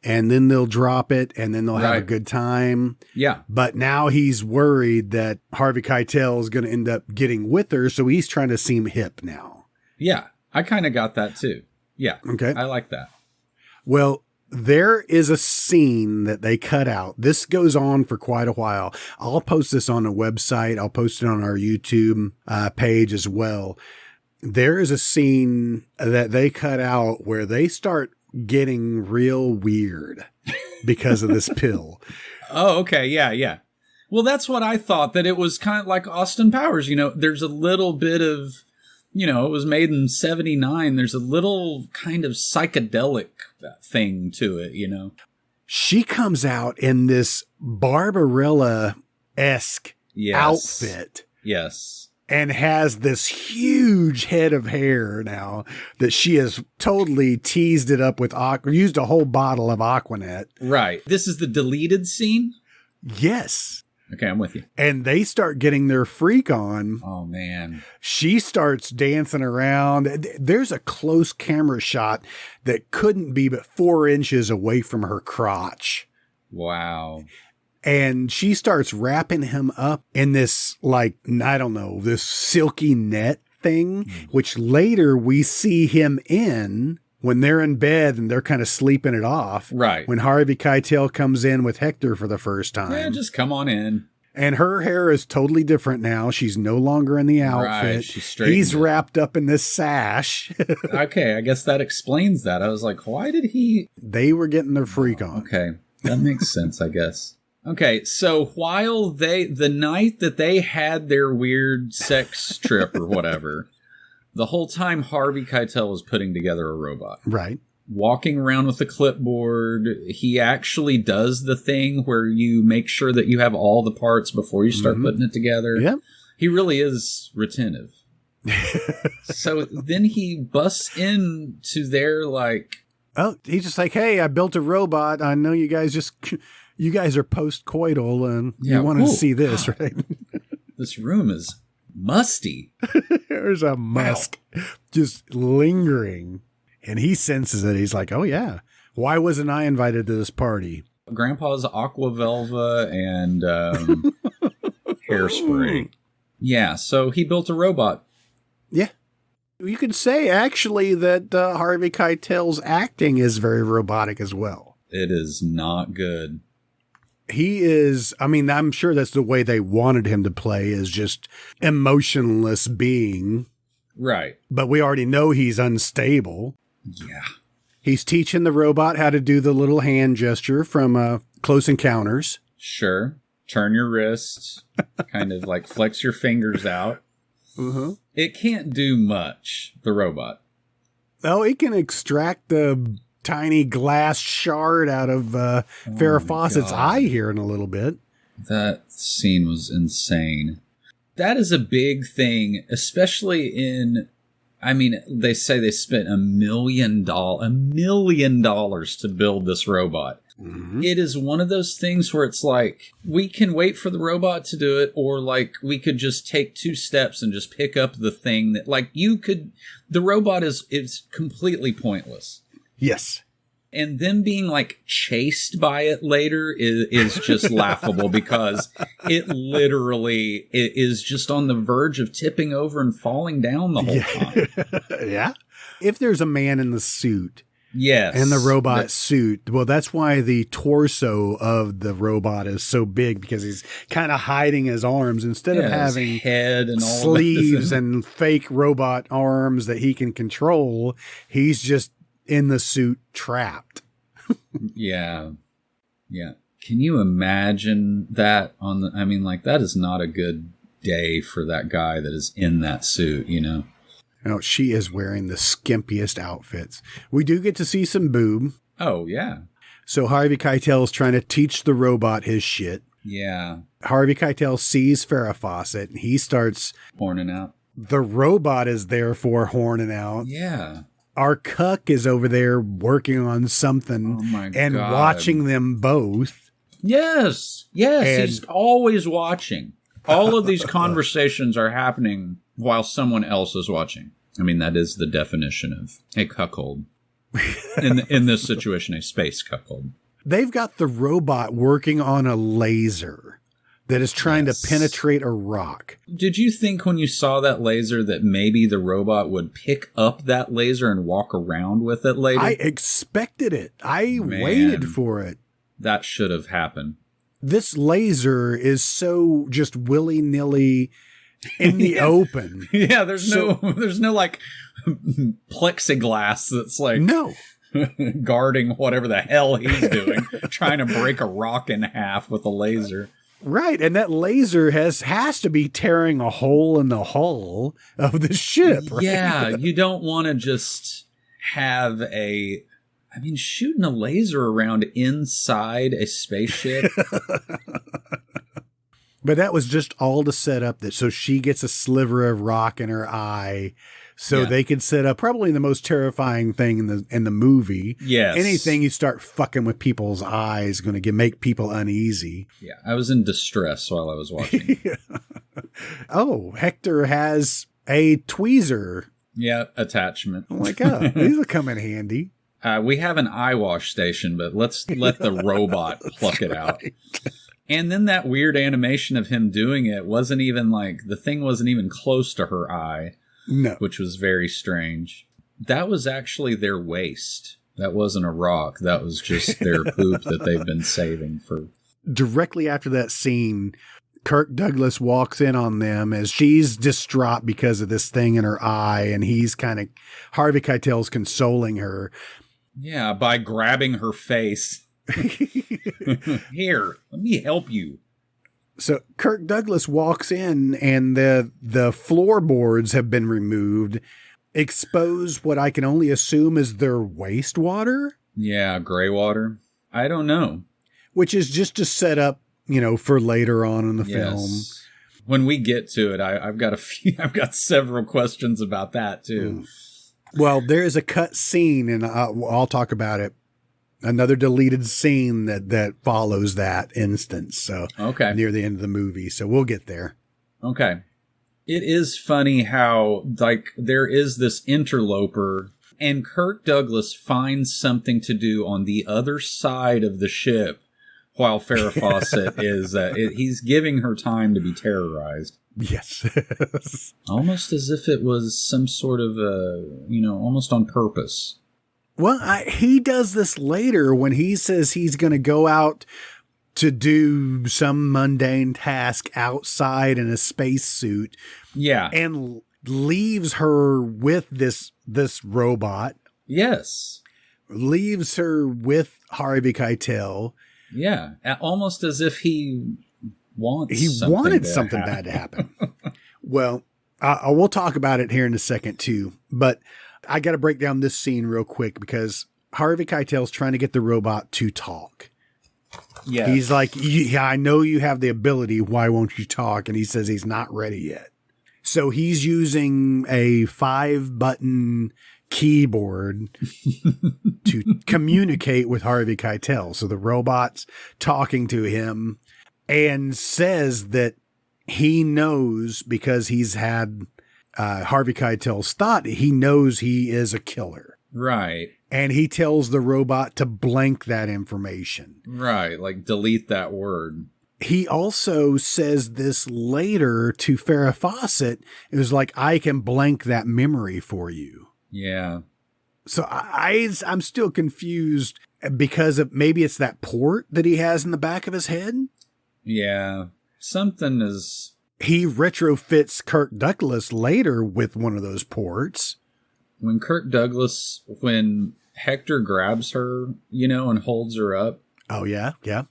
and then they'll drop it, and then they'll have a good time. Yeah. But now he's worried that Harvey Keitel is going to end up getting with her, so he's trying to seem hip now. Yeah. I kind of got that too. Yeah. Okay. I like that. Well, there is a scene that they cut out. This goes on for quite a while. I'll post this on the website. I'll post it on our YouTube page as well. There is a scene that they cut out where they start getting real weird because of this pill. Oh, okay. Yeah. Well, that's what I thought, that it was kind of like Austin Powers. You know, there's a little bit of, you know, it was made in 1979. There's a little kind of psychedelic thing to it, you know. She comes out in this Barbarella-esque outfit. Yes. And has this huge head of hair now that she has totally teased it up with, used a whole bottle of Aquanet. Right. This is the deleted scene? Yes. Okay, I'm with you. And they start getting their freak on. Oh, man. She starts dancing around. There's a close camera shot that couldn't be but 4 inches away from her crotch. Wow. And she starts wrapping him up in this, like, I don't know, this silky net thing, which later we see him in when they're in bed and they're kind of sleeping it off. Right. When Harvey Keitel comes in with Hector for the first time. Yeah, just come on in. And her hair is totally different now. She's no longer in the outfit. Right, she's straightened. He's wrapped up in this sash. Okay, I guess that explains that. I was like, why did he... They were getting their freak on. Okay, that makes sense, I guess. Okay, so while the night that they had their weird sex trip or whatever, the whole time Harvey Keitel was putting together a robot. Right. Walking around with a clipboard, he actually does the thing where you make sure that you have all the parts before you start putting it together. Yep. He really is retentive. So then he busts into their, like... Oh, he's just like, hey, I built a robot. I know you guys you guys are post-coital and you wanted to see this, right? This room is musty. There's a musk just lingering. And he senses it. He's like, oh, yeah. Why wasn't I invited to this party? Grandpa's aqua velva and hairspray. Yeah, so he built a robot. Yeah. You could say, actually, that Harvey Keitel's acting is very robotic as well. It is not good. He is, I mean, I'm sure that's the way they wanted him to play, is just emotionless being. Right. But we already know he's unstable. Yeah. He's teaching the robot how to do the little hand gesture from Close Encounters. Sure. Turn your wrist, kind of like flex your fingers out. It can't do much, the robot. Oh, it can extract the tiny glass shard out of Farrah Fawcett's eye here in a little bit. That scene was insane. That is a big thing, especially in, I mean, they say they spent $1 million to build this robot. Mm-hmm. It is one of those things where it's like, we can wait for the robot to do it, or like we could just take 2 steps and just pick up the thing that, like, the robot is completely pointless. Yes. And them being like chased by it later is just laughable, because it literally is just on the verge of tipping over and falling down the whole time. Yeah. If there's a man in the suit. Yes. And the robot suit. Well, that's why the torso of the robot is so big, because he's kind of hiding his arms instead of having head and all sleeves and fake robot arms that he can control. He's just in the suit trapped. Yeah. Yeah. Can you imagine that that is not a good day for that guy that is in that suit, you know? No, she is wearing the skimpiest outfits. We do get to see some boob. Oh, yeah. So Harvey Keitel's trying to teach the robot his shit. Yeah. Harvey Keitel sees Farrah Fawcett, and he starts horning out. The robot is therefore horning out. Yeah. Our cuck is over there working on something and watching them both. Yes. Yes. And he's always watching. All of these conversations are happening while someone else is watching. I mean, that is the definition of a cuckold. In this situation, a space cuckold. They've got the robot working on a laser that is trying to penetrate a rock. Did you think when you saw that laser that maybe the robot would pick up that laser and walk around with it later? I expected it. I waited for it. That should have happened. This laser is so just willy-nilly in the open. Yeah, there's no like plexiglass that's like guarding whatever the hell he's doing, trying to break a rock in half with a laser. Right, and that laser has to be tearing a hole in the hull of the ship. Right? Yeah, you don't want to just have shooting a laser around inside a spaceship. But that was just all to set up that so she gets a sliver of rock in her eye, so they could set up probably the most terrifying thing in the movie. Yes. Anything you start fucking with people's eyes going to make people uneasy. Yeah, I was in distress while I was watching. Oh, Hector has a tweezer. Yeah, attachment. Oh my God, these will come in handy. We have an eye wash station, but let's let the robot pluck it out. And then that weird animation of him doing it wasn't even the thing wasn't even close to her eye. No. Which was very strange. That was actually their waste. That wasn't a rock. That was just their poop that they've been saving for. Directly after that scene, Kirk Douglas walks in on them as she's distraught because of this thing in her eye. And he's Harvey Keitel's consoling her. Yeah, by grabbing her face. Here, let me help you. So Kirk Douglas walks in and the floorboards have been removed, expose what I can only assume is their wastewater. Yeah, gray water. I don't know. Which is just to set up, for later on in the film. When we get to it, I've got several questions about that too. Well, there is a cut scene, and I'll talk about it. Another deleted scene that follows that instance. So near the end of the movie. So we'll get there. Okay. It is funny how there is this interloper and Kirk Douglas finds something to do on the other side of the ship while Farrah Fawcett is, he's giving her time to be terrorized. Yes. Almost as if it was some sort of, almost on purpose. Well, he does this later when he says he's going to go out to do some mundane task outside in a spacesuit. Yeah. And leaves her with this robot. Yes. Leaves her with Harvey Keitel. Yeah. Almost as if he wanted something bad to happen. Well, we'll talk about it here in a second too, but I got to break down this scene real quick because Harvey Keitel's trying to get the robot to talk. Yeah. He's like, yeah, I know you have the ability. Why won't you talk? And he says he's not ready yet. So he's using a 5-button keyboard to communicate with Harvey Keitel. So the robot's talking to him and says that he knows, because he's had Harvey Keitel's thought, he knows he is a killer. Right. And he tells the robot to blank that information. Right, like delete that word. He also says this later to Farrah Fawcett. It was like, I can blank that memory for you. Yeah. So I'm still confused because of maybe it's that port that he has in the back of his head. Yeah. Something is... He retrofits Kirk Douglas later with one of those ports. When Hector grabs her, and holds her up. Oh, yeah, yeah.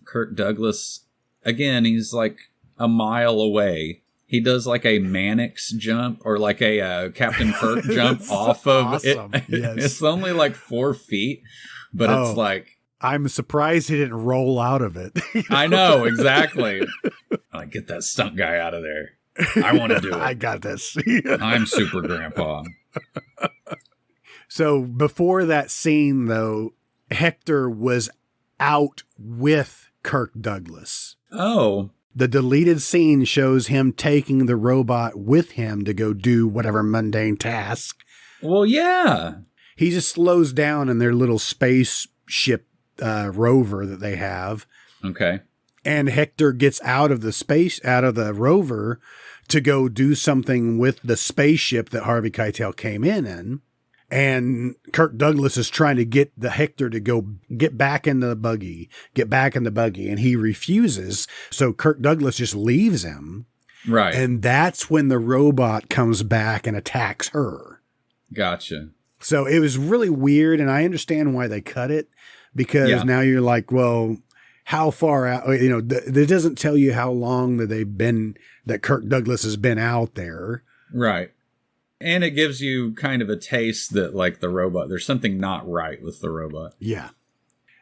Kirk Douglas, again, he's like a mile away. He does like a Mannix jump or like a Captain Kirk jump off of it. Yes. It's only like 4 feet, but it's like... I'm surprised he didn't roll out of it. I know, exactly. Like, get that stunt guy out of there. I want to do it. I got this. I'm Super Grandpa. So before that scene, though, Hector was out with Kirk Douglas. Oh. The deleted scene shows him taking the robot with him to go do whatever mundane task. Well, yeah. He just slows down in their little spaceship rover that they have. Okay. And Hector gets out of the rover to go do something with the spaceship that Harvey Keitel came in. And Kirk Douglas is trying to get the Hector to get back in the buggy, and he refuses. So Kirk Douglas just leaves him. Right. And that's when the robot comes back and attacks her. Gotcha. So it was really weird, and I understand why they cut it, because now you're like, well, how far out, it doesn't tell you how long that Kirk Douglas has been out there. Right. And it gives you kind of a taste that, like, the robot, there's something not right with the robot. Yeah.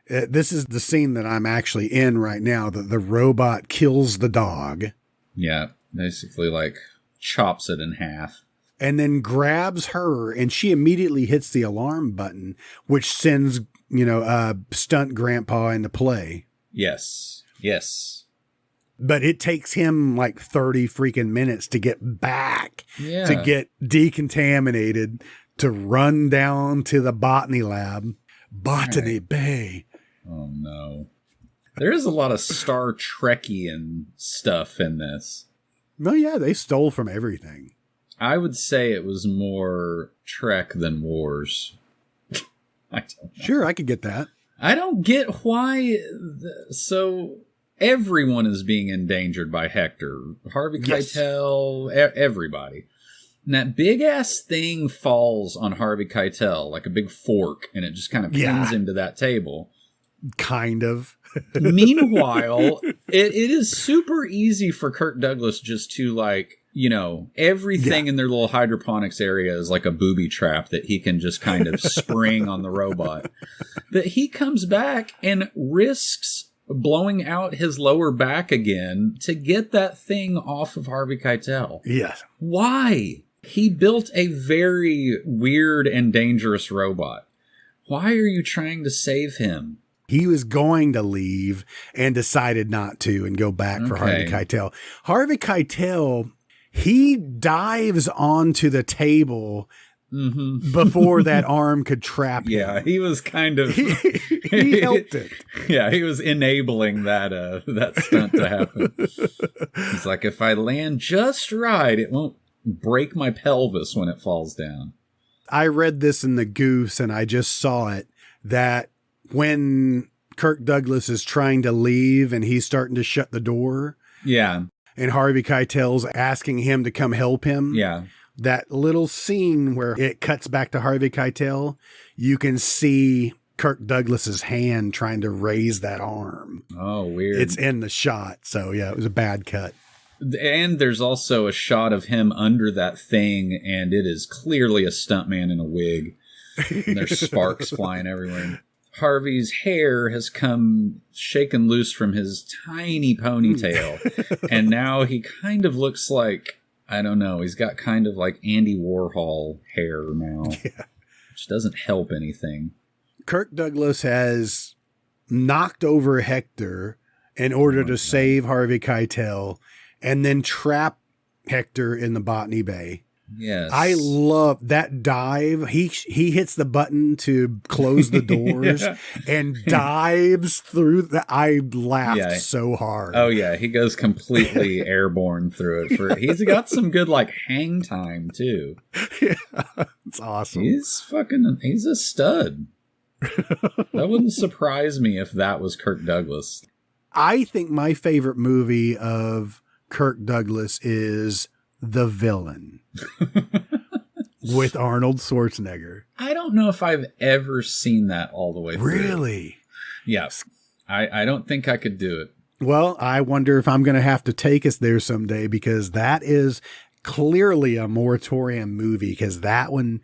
This is the scene that I'm actually in right now, that the robot kills the dog. Yeah. Basically, like, chops it in half. And then grabs her, and she immediately hits the alarm button, which sends, stunt grandpa into play. Yes. Yes. But it takes him like 30 freaking minutes to get back, to get decontaminated, to run down to the botany lab, Botany Bay. Oh, no. There is a lot of Star Trekian stuff in this. No, yeah, they stole from everything. I would say it was more Trek than Wars. I don't know. Sure, I could get that. I don't get why... So... Everyone is being endangered by Hector. Harvey Keitel, everybody. And that big-ass thing falls on Harvey Keitel like a big fork, and it just kind of pins into that table. Kind of. Meanwhile, it is super easy for Kirk Douglas just to, like, everything in their little hydroponics area is like a booby trap that he can just kind of spring on the robot. But he comes back and risks blowing out his lower back again to get that thing off of Harvey Keitel. Yes. Why? He built a very weird and dangerous robot. Why are you trying to save him? He was going to leave and decided not to and go back for Harvey Keitel. Harvey Keitel, he dives onto the table before that arm could trap him. Yeah, he was kind of... he helped it. Yeah, he was enabling that stunt to happen. He's like, if I land just right, it won't break my pelvis when it falls down. I read this in the Goose, and I just saw it, that when Kirk Douglas is trying to leave and he's starting to shut the door. Yeah. And Harvey Keitel's asking him to come help him. Yeah. That little scene where it cuts back to Harvey Keitel, you can see Kirk Douglas's hand trying to raise that arm. Oh, weird. It's in the shot. So, yeah, it was a bad cut. And there's also a shot of him under that thing, and it is clearly a stuntman in a wig. And there's sparks flying everywhere. Harvey's hair has come shaken loose from his tiny ponytail. And now he kind of looks like, I don't know, he's got kind of like Andy Warhol hair now, which doesn't help anything. Kirk Douglas has knocked over Hector in order to save Harvey Keitel and then trap Hector in the Botany Bay. Yes. I love that dive. He hits the button to close the doors and dives through the. I laughed so hard. Oh yeah, he goes completely airborne through it. He's got some good like hang time too. Yeah, it's awesome. He's a stud. That wouldn't surprise me if that was Kirk Douglas. I think my favorite movie of Kirk Douglas is The Villain. With Arnold Schwarzenegger. I don't know if I've ever seen that all the way through. Really? Yes. I don't think I could do it. Well, I wonder if I'm going to have to take us there someday, because that is clearly a moratorium movie, because that one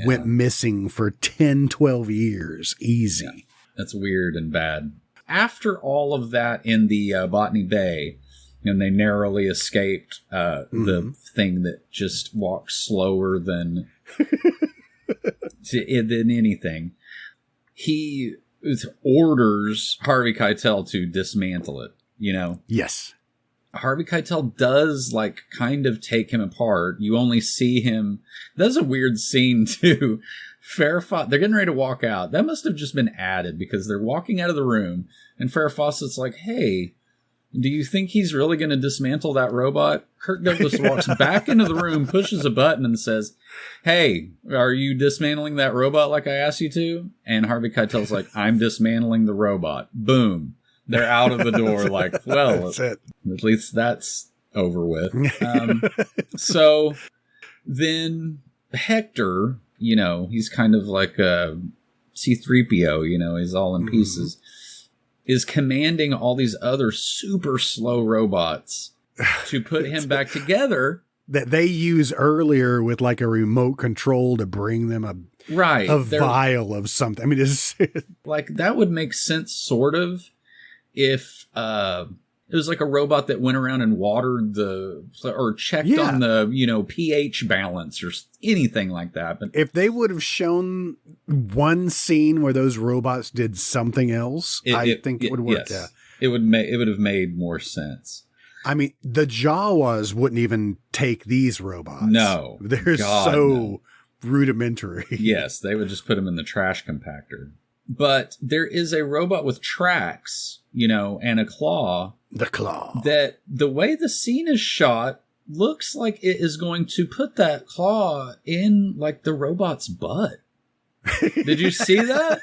went missing for 10, 12 years. Easy. Yeah, that's weird and bad. After all of that in the Botany Bay, and they narrowly escaped the thing that just walks slower than anything. He orders Harvey Keitel to dismantle it, Yes. Harvey Keitel does, like, kind of take him apart. You only see him. That's a weird scene, too. Farrah Fawcett, they're getting ready to walk out. That must have just been added, because they're walking out of the room, and Farrah Fawcett's like, hey, do you think he's really going to dismantle that robot? Kirk Douglas walks back into the room, pushes a button, and says, hey, are you dismantling that robot like I asked you to? And Harvey Keitel's like, I'm dismantling the robot. Boom. They're out of the door like, well, at least that's over with. So then Hector, he's kind of like a C-3PO, he's all in pieces, is commanding all these other super slow robots to put him back together. That they use earlier with like a remote control to bring them a vial of something. I mean, it's like, that would make sense, sort of, if it was like a robot that went around and watered or checked on the, pH balance or anything like that. But if they would have shown one scene where those robots did something else, I think it would work. Yes. Yeah. It would have made more sense. I mean, the Jawas wouldn't even take these robots. No. They're rudimentary. Yes, they would just put them in the trash compactor. But there is a robot with tracks, and a claw. The claw. That the way the scene is shot looks like it is going to put that claw in like the robot's butt. Did you see that?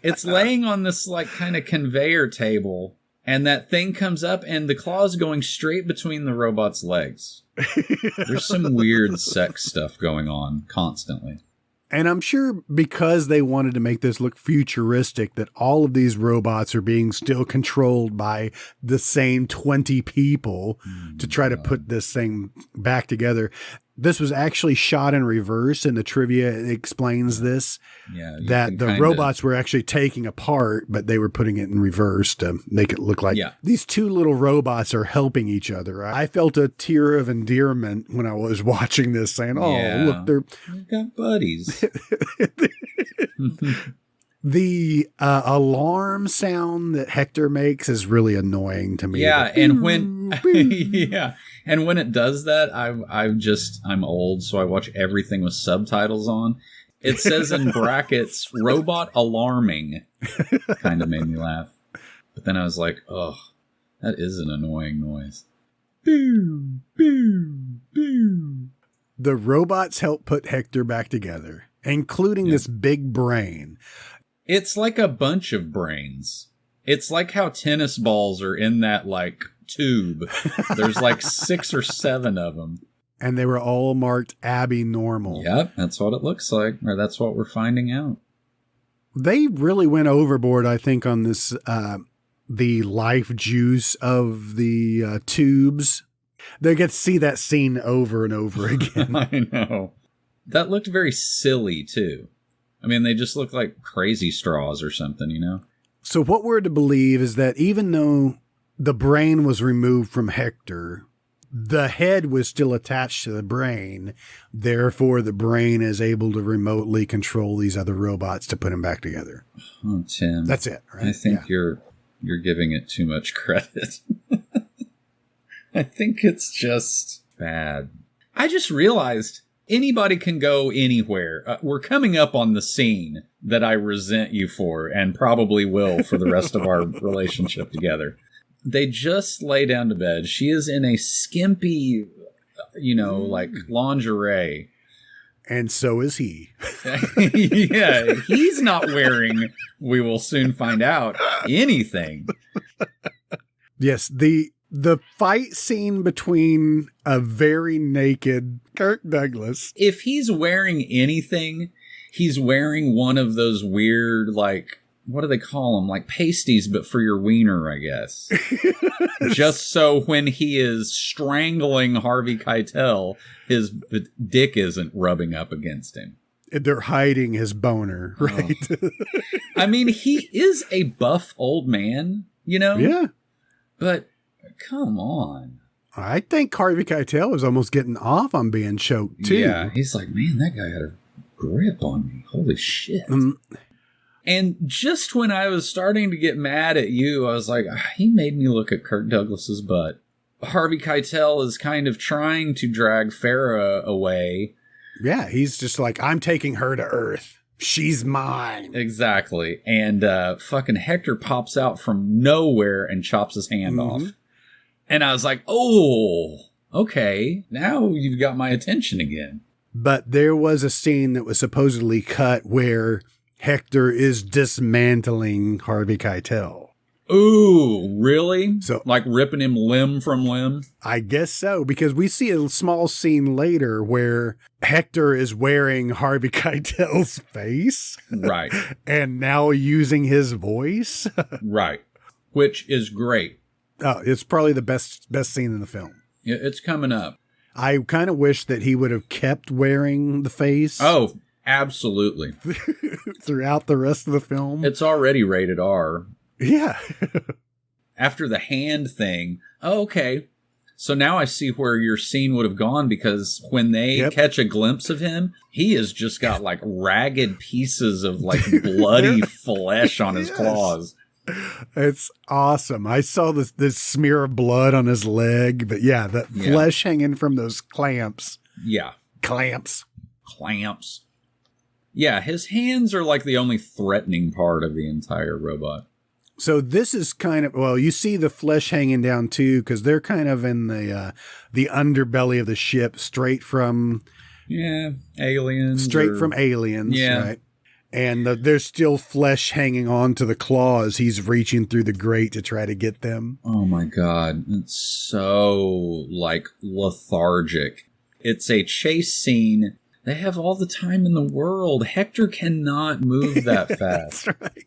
It's laying on this like kind of conveyor table, and that thing comes up and the claw is going straight between the robot's legs. There's some weird sex stuff going on constantly. And I'm sure because they wanted to make this look futuristic, that all of these robots are being still controlled by the same 20 people to try to put this thing back together. This was actually shot in reverse, and the trivia explains this, that the robots were actually taking apart, but they were putting it in reverse to make it look like these two little robots are helping each other. I felt a tear of endearment when I was watching this, saying, look, they've got buddies. The alarm sound that Hector makes is really annoying to me. Yeah, and when and when it does that, I'm old, so I watch everything with subtitles on. It says in brackets, robot alarming. Kind of made me laugh. But then I was like, oh, that is an annoying noise. Boo, boo, boo. The robots help put Hector back together, including this big brain. It's like a bunch of brains. It's like how tennis balls are in that, like, tube. There's like 6 or 7 of them. And they were all marked Abby normal. Yep, that's what it looks like. Or that's what we're finding out. They really went overboard, I think, on this, the life juice of the tubes. They get to see that scene over and over again. I know. That looked very silly, too. I mean, they just look like crazy straws or something, you know? So what we're to believe is that even though the brain was removed from Hector, the head was still attached to the brain. Therefore, the brain is able to remotely control these other robots to put them back together. Oh, Tim. That's it, right? I think you're giving it too much credit. I think it's just bad. I just realized anybody can go anywhere. We're coming up on the scene that I resent you for and probably will for the rest of our relationship together. They just lay down to bed. She is in a skimpy, like lingerie. And so is he. Yeah, he's not wearing, we will soon find out, anything. Yes, the fight scene between a very naked Kirk Douglas. If he's wearing anything, he's wearing one of those weird, like, what do they call them? Like pasties, but for your wiener, I guess. Just so when he is strangling Harvey Keitel, his dick isn't rubbing up against him. They're hiding his boner, right? Oh. I mean, he is a buff old man, Yeah. But come on. I think Harvey Keitel was almost getting off on being choked, too. Yeah, he's like, man, that guy had a grip on me. Holy shit. And just when I was starting to get mad at you, I was like, he made me look at Kirk Douglas's butt. Harvey Keitel is kind of trying to drag Farah away. Yeah, he's just like, I'm taking her to Earth. She's mine. Exactly. And fucking Hector pops out from nowhere and chops his hand off. And I was like, oh, okay. Now you've got my attention again. But there was a scene that was supposedly cut where Hector is dismantling Harvey Keitel. Ooh, really? So, like ripping him limb from limb? I guess so, because we see a small scene later where Hector is wearing Harvey Keitel's face. Right. And now using his voice. Right. Which is great. Oh, it's probably the best scene in the film. It's coming up. I kind of wish that he would have kept wearing the face. Oh, absolutely. Throughout the rest of the film. It's already rated R. Yeah. After the hand thing, okay. So now I see where your scene would have gone, because when they catch a glimpse of him, he has just got like ragged pieces of like bloody flesh on his claws. It's awesome. I saw this smear of blood on his leg, but yeah, the flesh hanging from those clamps. Yeah. Clamps. Yeah, his hands are like the only threatening part of the entire robot. So this is kind of, well, you see the flesh hanging down too, because they're kind of in the underbelly of the ship, straight from aliens. From aliens, yeah. Right? And there's still flesh hanging on to the claws. He's reaching through the grate to try to get them. Oh my God. It's so like lethargic. It's a chase scene. They have all the time in the world. Hector cannot move that fast. That's right.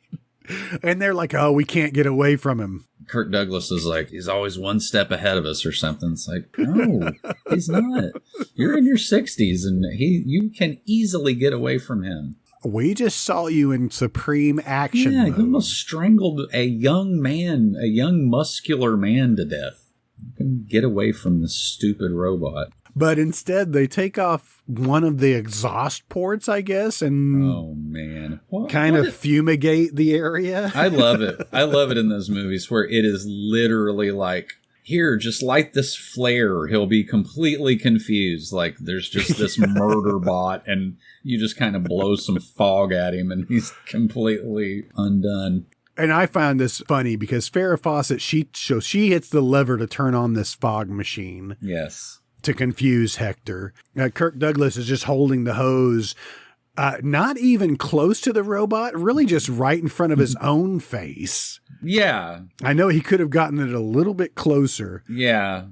And they're like, oh, we can't get away from him. Kirk Douglas is like, he's always one step ahead of us or something. It's like, no, he's not. You're in your 60s and you can easily get away from him. We just saw you in supreme action mode. You almost strangled a young man, a young muscular man to death. You can get away from this stupid robot. But instead, they take off one of the exhaust ports, I guess, and oh man, fumigate the area. I love it. I love it in those movies where it is literally like, here, just light this flare. He'll be completely confused. Like there's just this murder bot, and you just kind of blow some fog at him, and he's completely undone. And I found this funny because Farrah Fawcett, she hits the lever to turn on this fog machine. Yes. To confuse Hector. Kirk Douglas is just holding the hose, not even close to the robot, really just right in front of his own face. Yeah. I know he could have gotten it a little bit closer. Yeah.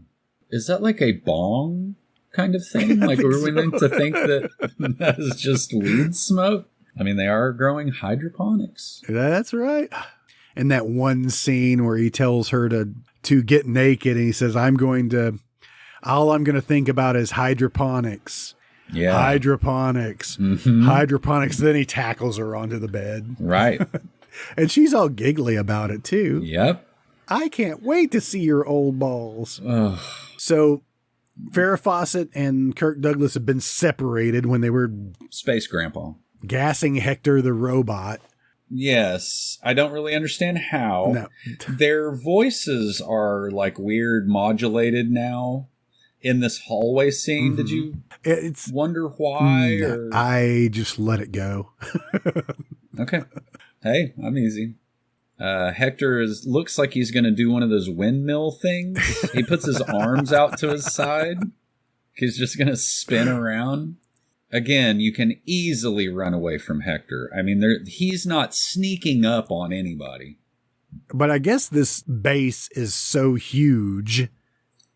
Is that like a bong kind of thing? Like, were we meant to think that that is just weed smoke? I mean, they are growing hydroponics. That's right. And that one scene where he tells her to get naked and he says, all I'm going to think about is hydroponics. Yeah. Hydroponics. Mm-hmm. Hydroponics. Then he tackles her onto the bed. Right. And she's all giggly about it, too. Yep. I can't wait to see your old balls. Ugh. So Farrah Fawcett and Kirk Douglas have been separated when they were Space Grandpa. gassing Hector the robot. Yes. I don't really understand how. No. Their voices are like weird modulated now in this hallway scene. Did you wonder why? Or? I just let it go. Okay. Hey, I'm easy. Hector looks like he's going to do one of those windmill things. He puts his arms out to his side. He's just going to spin around. Again, you can easily run away from Hector. I mean, he's not sneaking up on anybody. But I guess this base is so huge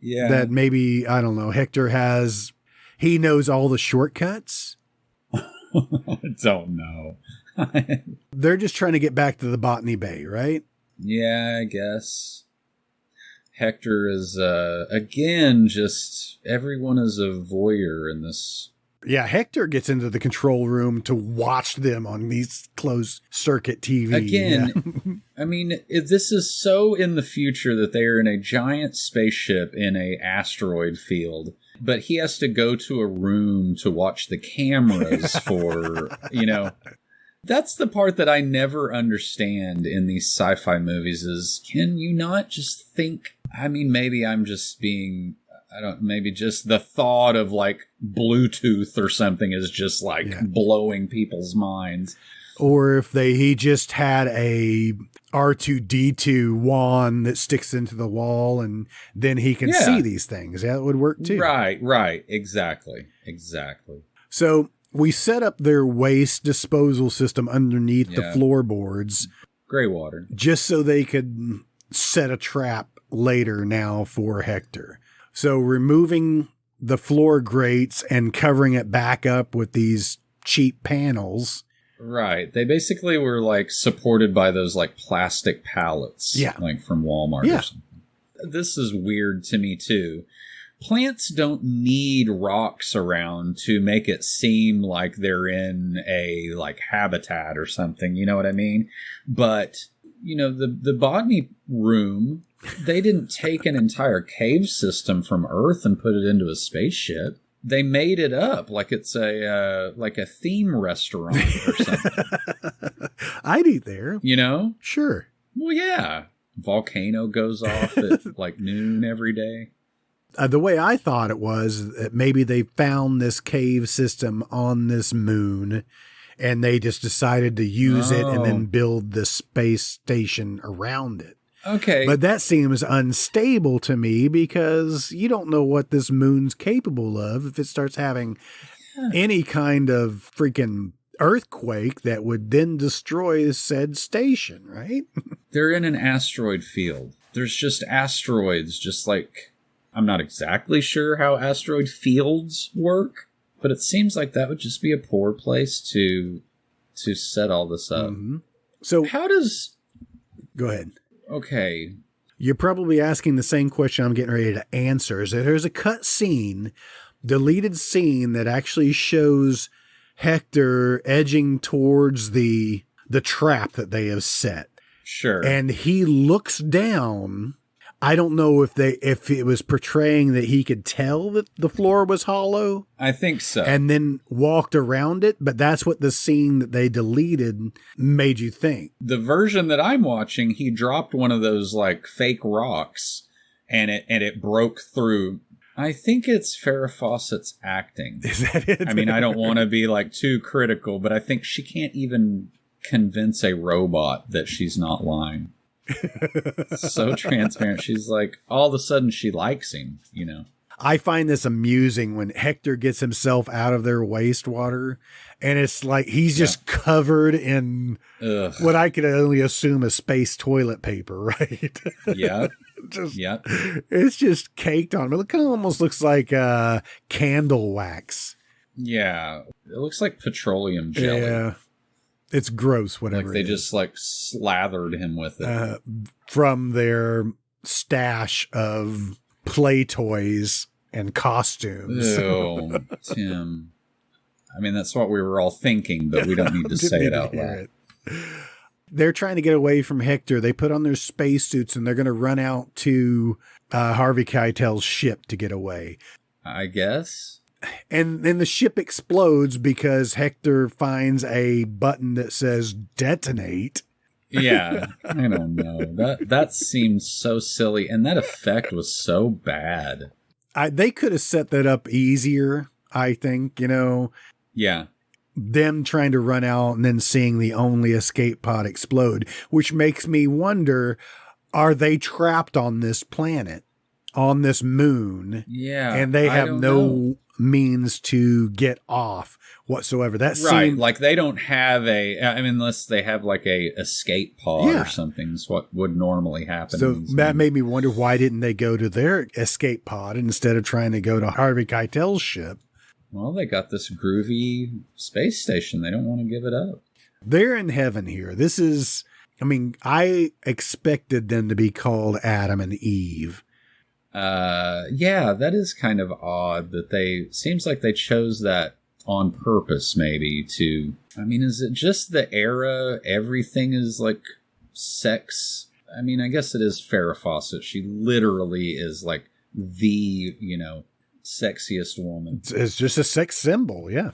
that maybe, I don't know, Hector he knows all the shortcuts. I don't know. They're just trying to get back to the Botany Bay, right? Yeah, I guess. Hector is, again, just everyone is a voyeur in this. Yeah, Hector gets into the control room to watch them on these closed circuit TV. Again, I mean, this is so in the future that they are in a giant spaceship in a asteroid field, but he has to go to a room to watch the cameras for, That's the part that I never understand in these sci-fi movies is, can you not just think, I mean, maybe I'm just being, maybe just the thought of like Bluetooth or something is just like blowing people's minds. Or if he just had a R2-D2 wand that sticks into the wall and then he can see these things. That would work too. Right. Exactly. So we set up their waste disposal system underneath the floorboards. Gray water. Just so they could set a trap later now for Hector. So removing the floor grates and covering it back up with these cheap panels. Right. They basically were like supported by those like plastic pallets. Yeah. Like from Walmart or something. This is weird to me too. Plants don't need rocks around to make it seem like they're in a like habitat or something. You know what I mean? But, the botany room, they didn't take an entire cave system from Earth and put it into a spaceship. They made it up like it's a theme restaurant or something. I'd eat there. Sure. Well, yeah. Volcano goes off at like noon every day. The way I thought it was that maybe they found this cave system on this moon and they just decided to use it and then build the space station around it. Okay. But that seems unstable to me because you don't know what this moon's capable of if it starts having any kind of freaking earthquake that would then destroy said station, right? They're in an asteroid field. There's just asteroids, just like, I'm not exactly sure how asteroid fields work, but it seems like that would just be a poor place to set all this up. Mm-hmm. So how does... Go ahead. Okay. You're probably asking the same question I'm getting ready to answer. So there's a cut scene, deleted scene that actually shows Hector edging towards the trap that they have set. Sure. And he looks down. I don't know if it was portraying that he could tell that the floor was hollow. I think so. And then walked around it, but that's what the scene that they deleted made you think. The version that I'm watching, he dropped one of those like fake rocks and it broke through. I think it's Farrah Fawcett's acting. Is that it? I mean, I don't want to be like too critical, but I think she can't even convince a robot that she's not lying. So transparent. She's like, all of a sudden she likes him, I find this amusing when Hector gets himself out of their wastewater and it's like he's just covered in what I could only assume is space toilet paper, right? Yeah. It's just caked on. It almost looks like candle wax. Yeah. It looks like petroleum jelly. Yeah. It's gross, whatever. Like they just like slathered him with it. From their stash of play toys and costumes. Ew, Tim. I mean, that's what we were all thinking, but we don't need to say it out loud. They're trying to get away from Hector. They put on their spacesuits and they're going to run out to Harvey Keitel's ship to get away. I guess. And then the ship explodes because Hector finds a button that says detonate. Yeah, I don't know. That seems so silly, and that effect was so bad. They could have set that up easier, I think, Yeah. Them trying to run out and then seeing the only escape pod explode, which makes me wonder, are they trapped on this planet, on this moon? Yeah. And they have no means to get off whatsoever. That right, like they don't have unless they have like a escape pod or something, is what would normally happen. So that made me wonder, why didn't they go to their escape pod instead of trying to go to Harvey Keitel's ship? Well, they got this groovy space station. They don't want to give it up. They're in heaven here. This is, I expected them to be called Adam and Eve. Yeah, that is kind of odd that seems like they chose that on purpose, maybe to, is it just the era? Everything is like sex. I guess it is Farrah Fawcett. She literally is like the, sexiest woman. It's just a sex symbol. Yeah.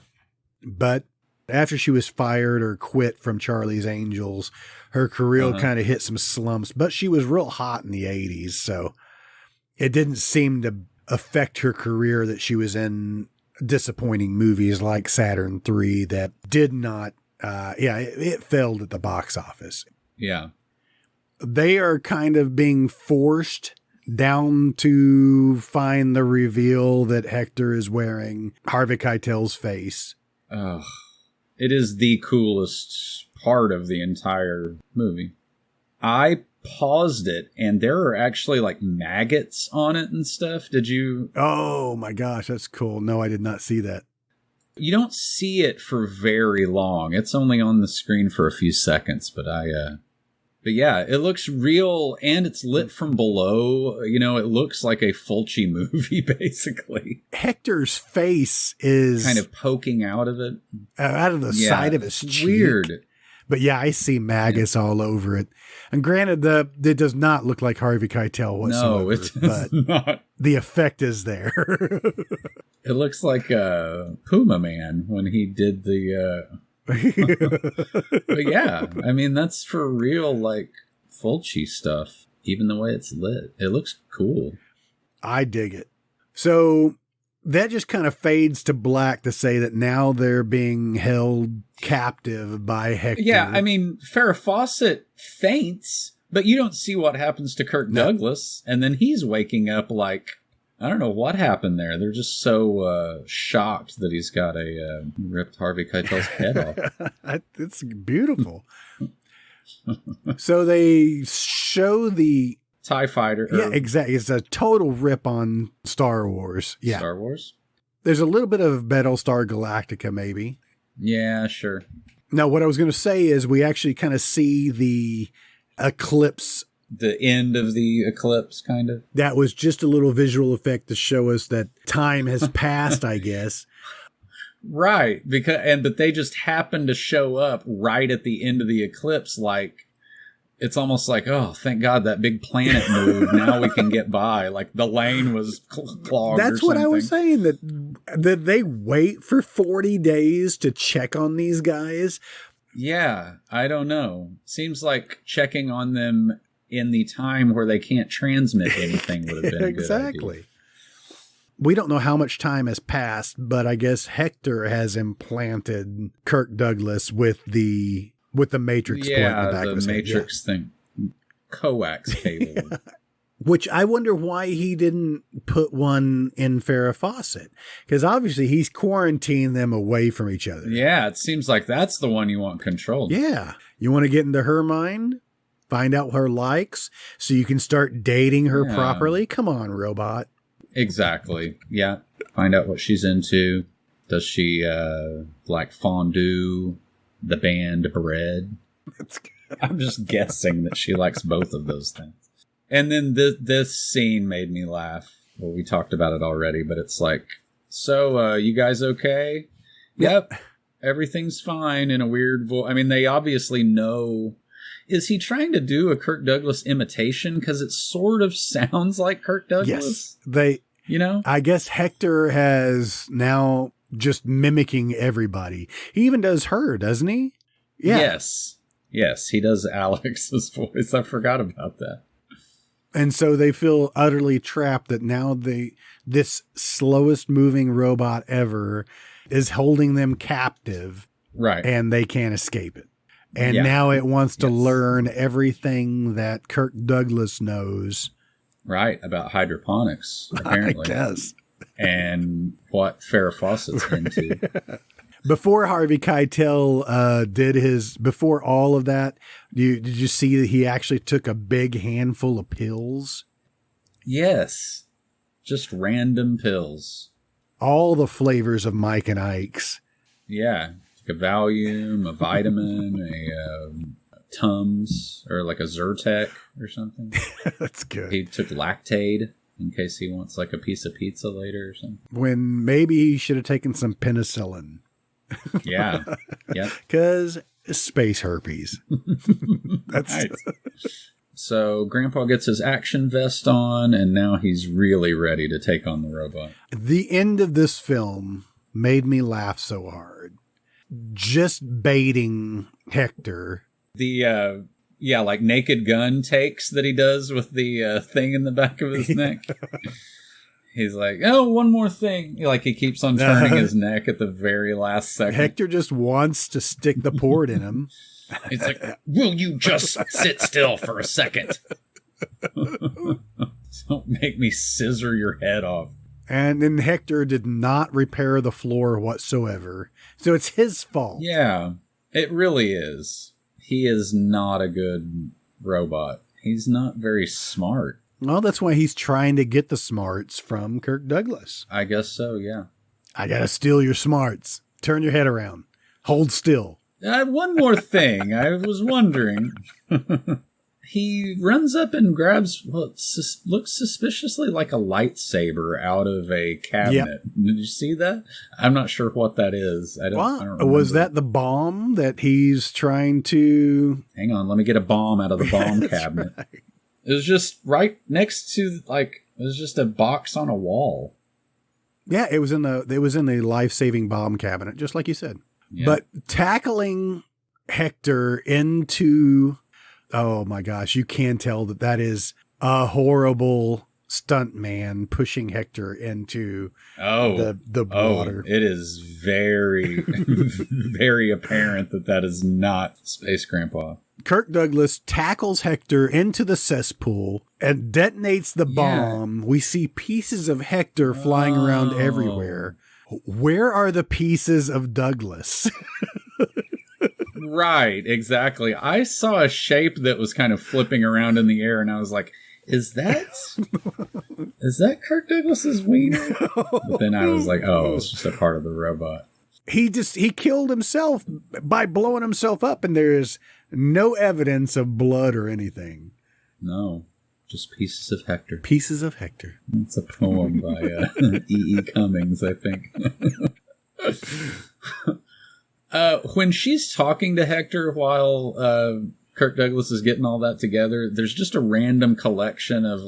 But after she was fired or quit from Charlie's Angels, her career kind of hit some slumps, but she was real hot in the 80s. So it didn't seem to affect her career that she was in disappointing movies like Saturn 3 that did not, it failed at the box office. Yeah. They are kind of being forced down to find the reveal that Hector is wearing Harvey Keitel's face. It is the coolest part of the entire movie. I paused it, and there are actually like maggots on it and stuff. Did you? Oh my gosh, that's cool. No, I did not see that. You don't see it for very long. It's only on the screen for a few seconds, but but yeah, it looks real, and it's lit from below. It looks like a Fulci movie, basically. Hector's face is kind of poking out of it. Out of the side of his cheek. Weird. But yeah, I see maggots all over it. And granted, it does not look like Harvey Keitel whatsoever. No, it does not. The effect is there. It looks like Puma Man when he did the... But yeah, that's for real, like Fulci stuff. Even the way it's lit, it looks cool. I dig it. So that just kind of fades to black to say that now they're being held captive by Hector. Yeah, Farrah Fawcett faints, but you don't see what happens to Kirk Douglas, and then he's waking up like, I don't know what happened there. They're just so shocked that he's got ripped Harvey Keitel's head off. It's beautiful. So they show the TIE fighter. Yeah, exactly. It's a total rip on Star Wars. Yeah. Star Wars? There's a little bit of Battlestar Galactica, maybe. Yeah, sure. Now, what I was going to say is we actually kind of see the eclipse. The end of the eclipse, kind of. That was just a little visual effect to show us that time has passed, I guess. Right, but they just happened to show up right at the end of the eclipse. Like, it's almost like, oh, thank God that big planet moved. Now we can get by. Like the lane was clogged. That's what I was saying. That they wait for 40 days to check on these guys. Yeah, I don't know. Seems like checking on them in the time where they can't transmit anything would have been a good idea. We don't know how much time has passed, but I guess Hector has implanted Kirk Douglas with the matrix point in the back of his head. Matrix thing. Coax cable. Which I wonder why he didn't put one in Farrah Fawcett. Because obviously he's quarantined them away from each other. Yeah, it seems like that's the one you want controlled. Yeah. You want to get into her mind? Find out her likes so you can start dating her properly? Come on, robot. Exactly. Yeah. Find out what she's into. Does she like fondue, the band bread? I'm just guessing that she likes both of those things. And then this scene made me laugh. Well, we talked about it already, but it's like, so you guys okay? Yep. Everything's fine in a weird voice. I mean, they obviously know. Is he trying to do a Kirk Douglas imitation? Because it sort of sounds like Kirk Douglas. Yes. You know? I guess Hector has now just mimicking everybody. He even does her, doesn't he? Yeah. Yes, he does Alex's voice. I forgot about that. And so they feel utterly trapped that now this slowest moving robot ever is holding them captive. Right. And they can't escape it. And now it wants to learn everything that Kirk Douglas knows. Right, about hydroponics, apparently. I guess. And what Farrah Fawcett's into. Before Harvey Keitel before all of that, did you see that he actually took a big handful of pills? Yes. Just random pills. All the flavors of Mike and Ike's. Yeah. Like a Valium, a vitamin, a Tums, or like a Zyrtec or something. That's good. He took Lactaid in case he wants like a piece of pizza later or something. When maybe he should have taken some penicillin. Yeah. Yeah. Because space herpes. That's right. So Grandpa gets his action vest on, and now he's really ready to take on the robot. The end of this film made me laugh so hard. Just baiting Hector. The, like Naked Gun takes that he does with the thing in the back of his neck. He's like, oh, one more thing. Like he keeps on turning his neck at the very last second. Hector just wants to stick the port in him. He's like, will you just sit still for a second? Don't make me scissor your head off. And then Hector did not repair the floor whatsoever. So it's his fault. Yeah, it really is. He is not a good robot. He's not very smart. Well, that's why he's trying to get the smarts from Kirk Douglas. I guess so, yeah. I gotta steal your smarts. Turn your head around. Hold still. One more thing. I was wondering. He runs up and grabs what looks suspiciously like a lightsaber out of a cabinet. Yep. Did you see that? I'm not sure what that is. I don't remember. Was that the bomb that he's trying to... Hang on, let me get a bomb out of the bomb cabinet. Right. It was just right next to, it was just a box on a wall. Yeah, it was in the life-saving bomb cabinet, just like you said. Yeah. But tackling Hector into... Oh my gosh, you can tell that is a horrible stunt man pushing Hector into the water. It is very, very apparent that is not Space Grandpa. Kirk Douglas tackles Hector into the cesspool and detonates the bomb. We see pieces of Hector flying around everywhere. Where are the pieces of Douglas? Right, exactly. I saw a shape that was kind of flipping around in the air, and I was like, is that Kirk Douglas's wiener? But then I was like, oh, it's just a part of the robot. He killed himself by blowing himself up, and there's no evidence of blood or anything. No, just pieces of Hector. Pieces of Hector. It's a poem by E.E. Cummings, I think. When she's talking to Hector while Kirk Douglas is getting all that together, there's just a random collection of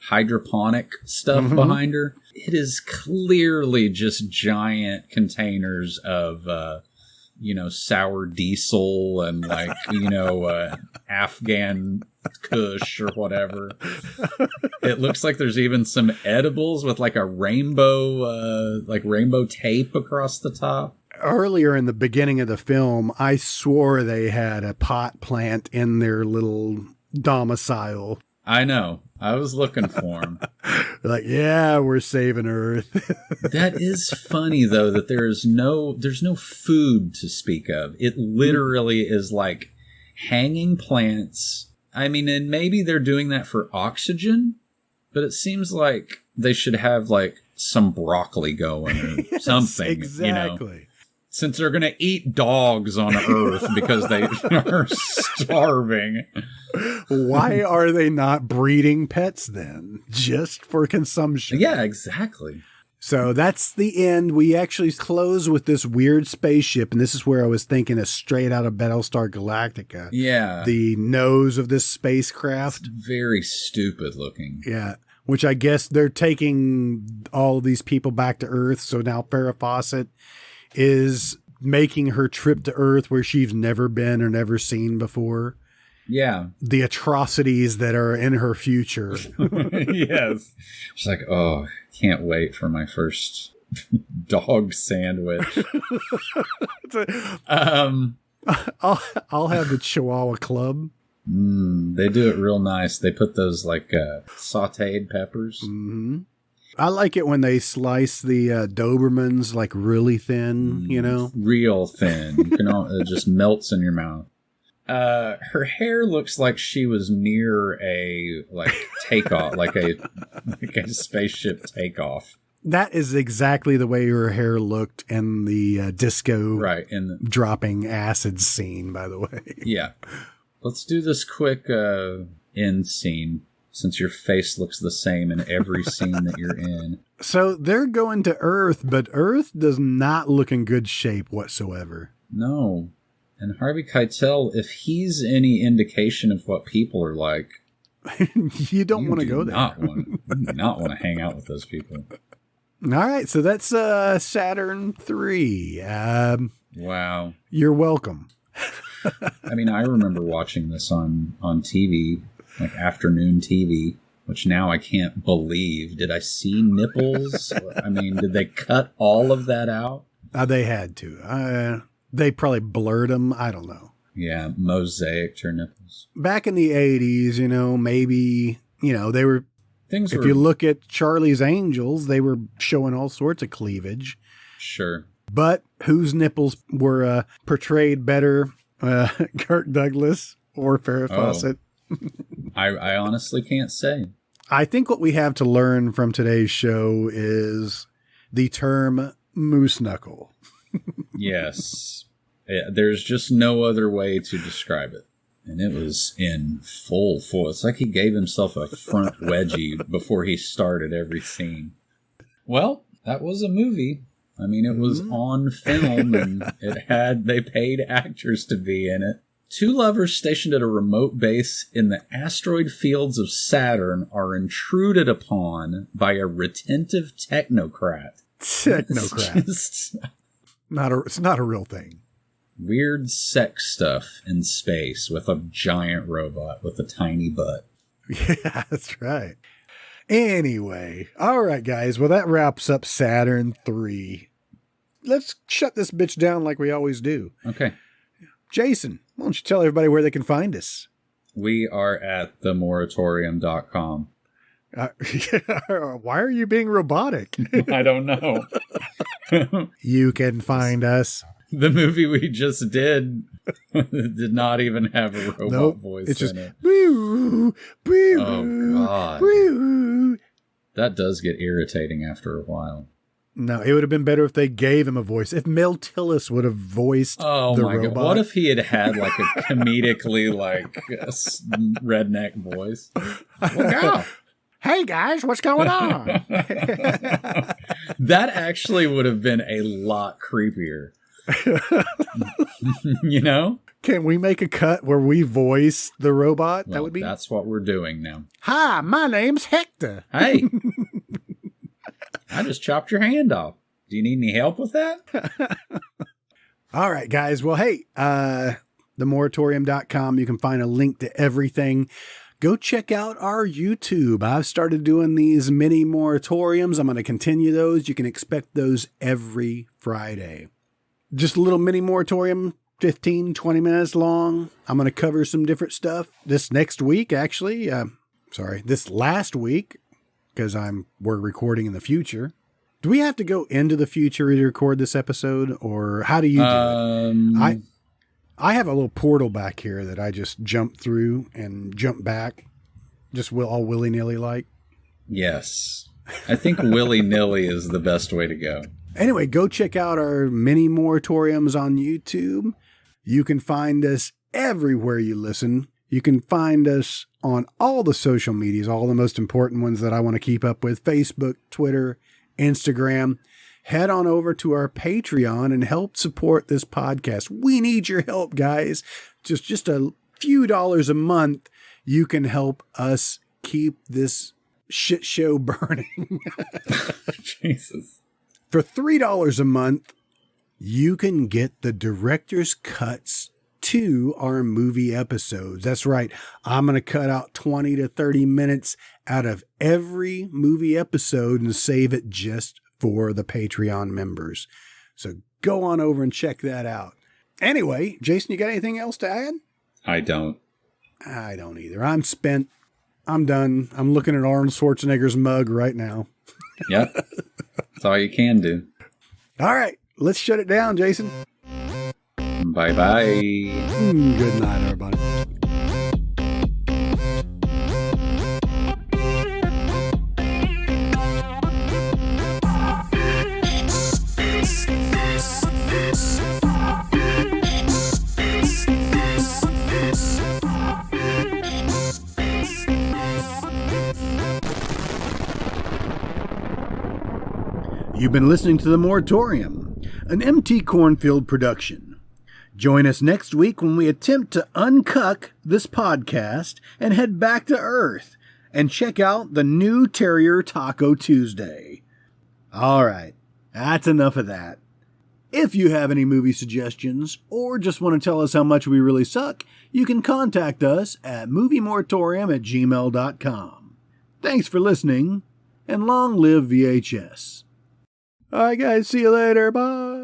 hydroponic stuff behind her. It is clearly just giant containers of, sour diesel and Afghan Kush or whatever. It looks like there's even some edibles with a rainbow tape across the top. Earlier in the beginning of the film, I swore they had a pot plant in their little domicile. I know. I was looking for them. Yeah, we're saving Earth. That is funny, though, that there's no food to speak of. It literally is hanging plants. I mean, and maybe they're doing that for oxygen, but it seems like they should have some broccoli going or yes, something. Exactly. Since they're going to eat dogs on Earth because they are starving. Why are they not breeding pets then? Just for consumption? Yeah, exactly. So that's the end. We actually close with this weird spaceship, and this is where I was thinking a straight out of Battlestar Galactica. Yeah. The nose of this spacecraft. It's very stupid looking. Yeah. Which I guess they're taking all of these people back to Earth. So now Farrah Fawcett is making her trip to Earth where she's never been or never seen before. Yeah. The atrocities that are in her future. Yes. She's like, oh, can't wait for my first dog sandwich. I'll have the Chihuahua Club. They do it real nice. They put those like sauteed peppers. Mm-hmm. I like it when they slice the Dobermans like really thin, you know? Real thin. You can it just melts in your mouth. Her hair looks like she was near a takeoff, like a spaceship takeoff. That is exactly the way her hair looked in the disco dropping acid scene, by the way. Yeah. Let's do this quick end scene, since your face looks the same in every scene that you're in. So they're going to Earth, but Earth does not look in good shape whatsoever. No. And Harvey Keitel, if he's any indication of what people are like, you don't want to go there. You do not want to hang out with those people. All right, so that's Saturn 3. Wow. You're welcome. I mean, I remember watching this on TV, like afternoon TV, which now I can't believe. Did I see nipples? I mean, did they cut all of that out? They had to. They probably blurred them. I don't know. Yeah, mosaic her nipples. Back in the 80s, maybe, they were... If you look at Charlie's Angels, they were showing all sorts of cleavage. Sure. But whose nipples were portrayed better, Kirk Douglas or Farrah Fawcett? I honestly can't say. I think what we have to learn from today's show is the term moose knuckle. Yes. There's just no other way to describe it. And it was in full force. It's like he gave himself a front wedgie before he started every scene. Well, that was a movie. I mean, it was on film and they paid actors to be in it. Two lovers stationed at a remote base in the asteroid fields of Saturn are intruded upon by a retentive technocrat. It's not a real thing. Weird sex stuff in space with a giant robot with a tiny butt. Yeah, that's right. Anyway, all right, guys. Well, that wraps up Saturn 3. Let's shut this bitch down like we always do. Okay. Jason, why don't you tell everybody where they can find us? We are at themoratorium.com. Why are you being robotic? I don't know. You can find us. The movie we just did not even have a robot voice it's just, in it. Boo, boo, oh, God. Boo. That does get irritating after a while. No, it would have been better if they gave him a voice. If Mel Tillis would have voiced the robot. God. What if he had like a comedically redneck voice? Look out. Hey guys, what's going on? That actually would have been a lot creepier. Can we make a cut where we voice the robot? Well, that's what we're doing now. Hi, my name's Hector. Hey. I just chopped your hand off. Do you need any help with that? All right, guys. Well, hey, themoratorium.com. You can find a link to everything. Go check out our YouTube. I've started doing these mini moratoriums. I'm going to continue those. You can expect those every Friday. Just a little mini moratorium, 15, 20 minutes long. I'm going to cover some different stuff this next week, actually. This last week, because we're recording in the future. Do we have to go into the future to record this episode, or how do you do it? I have a little portal back here that I just jump through and jump back, just all willy-nilly like. Yes. I think willy-nilly is the best way to go. Anyway, go check out our mini moratoriums on YouTube. You can find us everywhere you listen. You can find us on all the social medias, all the most important ones that I want to keep up with: Facebook, Twitter, Instagram. Head on over to our Patreon and help support this podcast. We need your help, guys. Just a few dollars a month, you can help us keep this shit show burning. Jesus. For $3 a month, you can get the director's cuts to our movie episodes. That's right. I'm going to cut out 20 to 30 minutes out of every movie episode and save it just for the Patreon members. So go on over and check that out. Anyway, Jason, you got anything else to add? I don't. I don't either. I'm spent. I'm done. I'm looking at Arnold Schwarzenegger's mug right now. Yep. That's all you can do. All right. Let's shut it down, Jason. Bye-bye. Good night, everybody. You've been listening to The Moratorium, an MT Cornfield production. Join us next week when we attempt to uncuck this podcast and head back to Earth and check out the new Terrier Taco Tuesday. All right, that's enough of that. If you have any movie suggestions or just want to tell us how much we really suck, you can contact us at moviemoratorium@gmail.com. Thanks for listening, and long live VHS. All right, guys. See you later. Bye.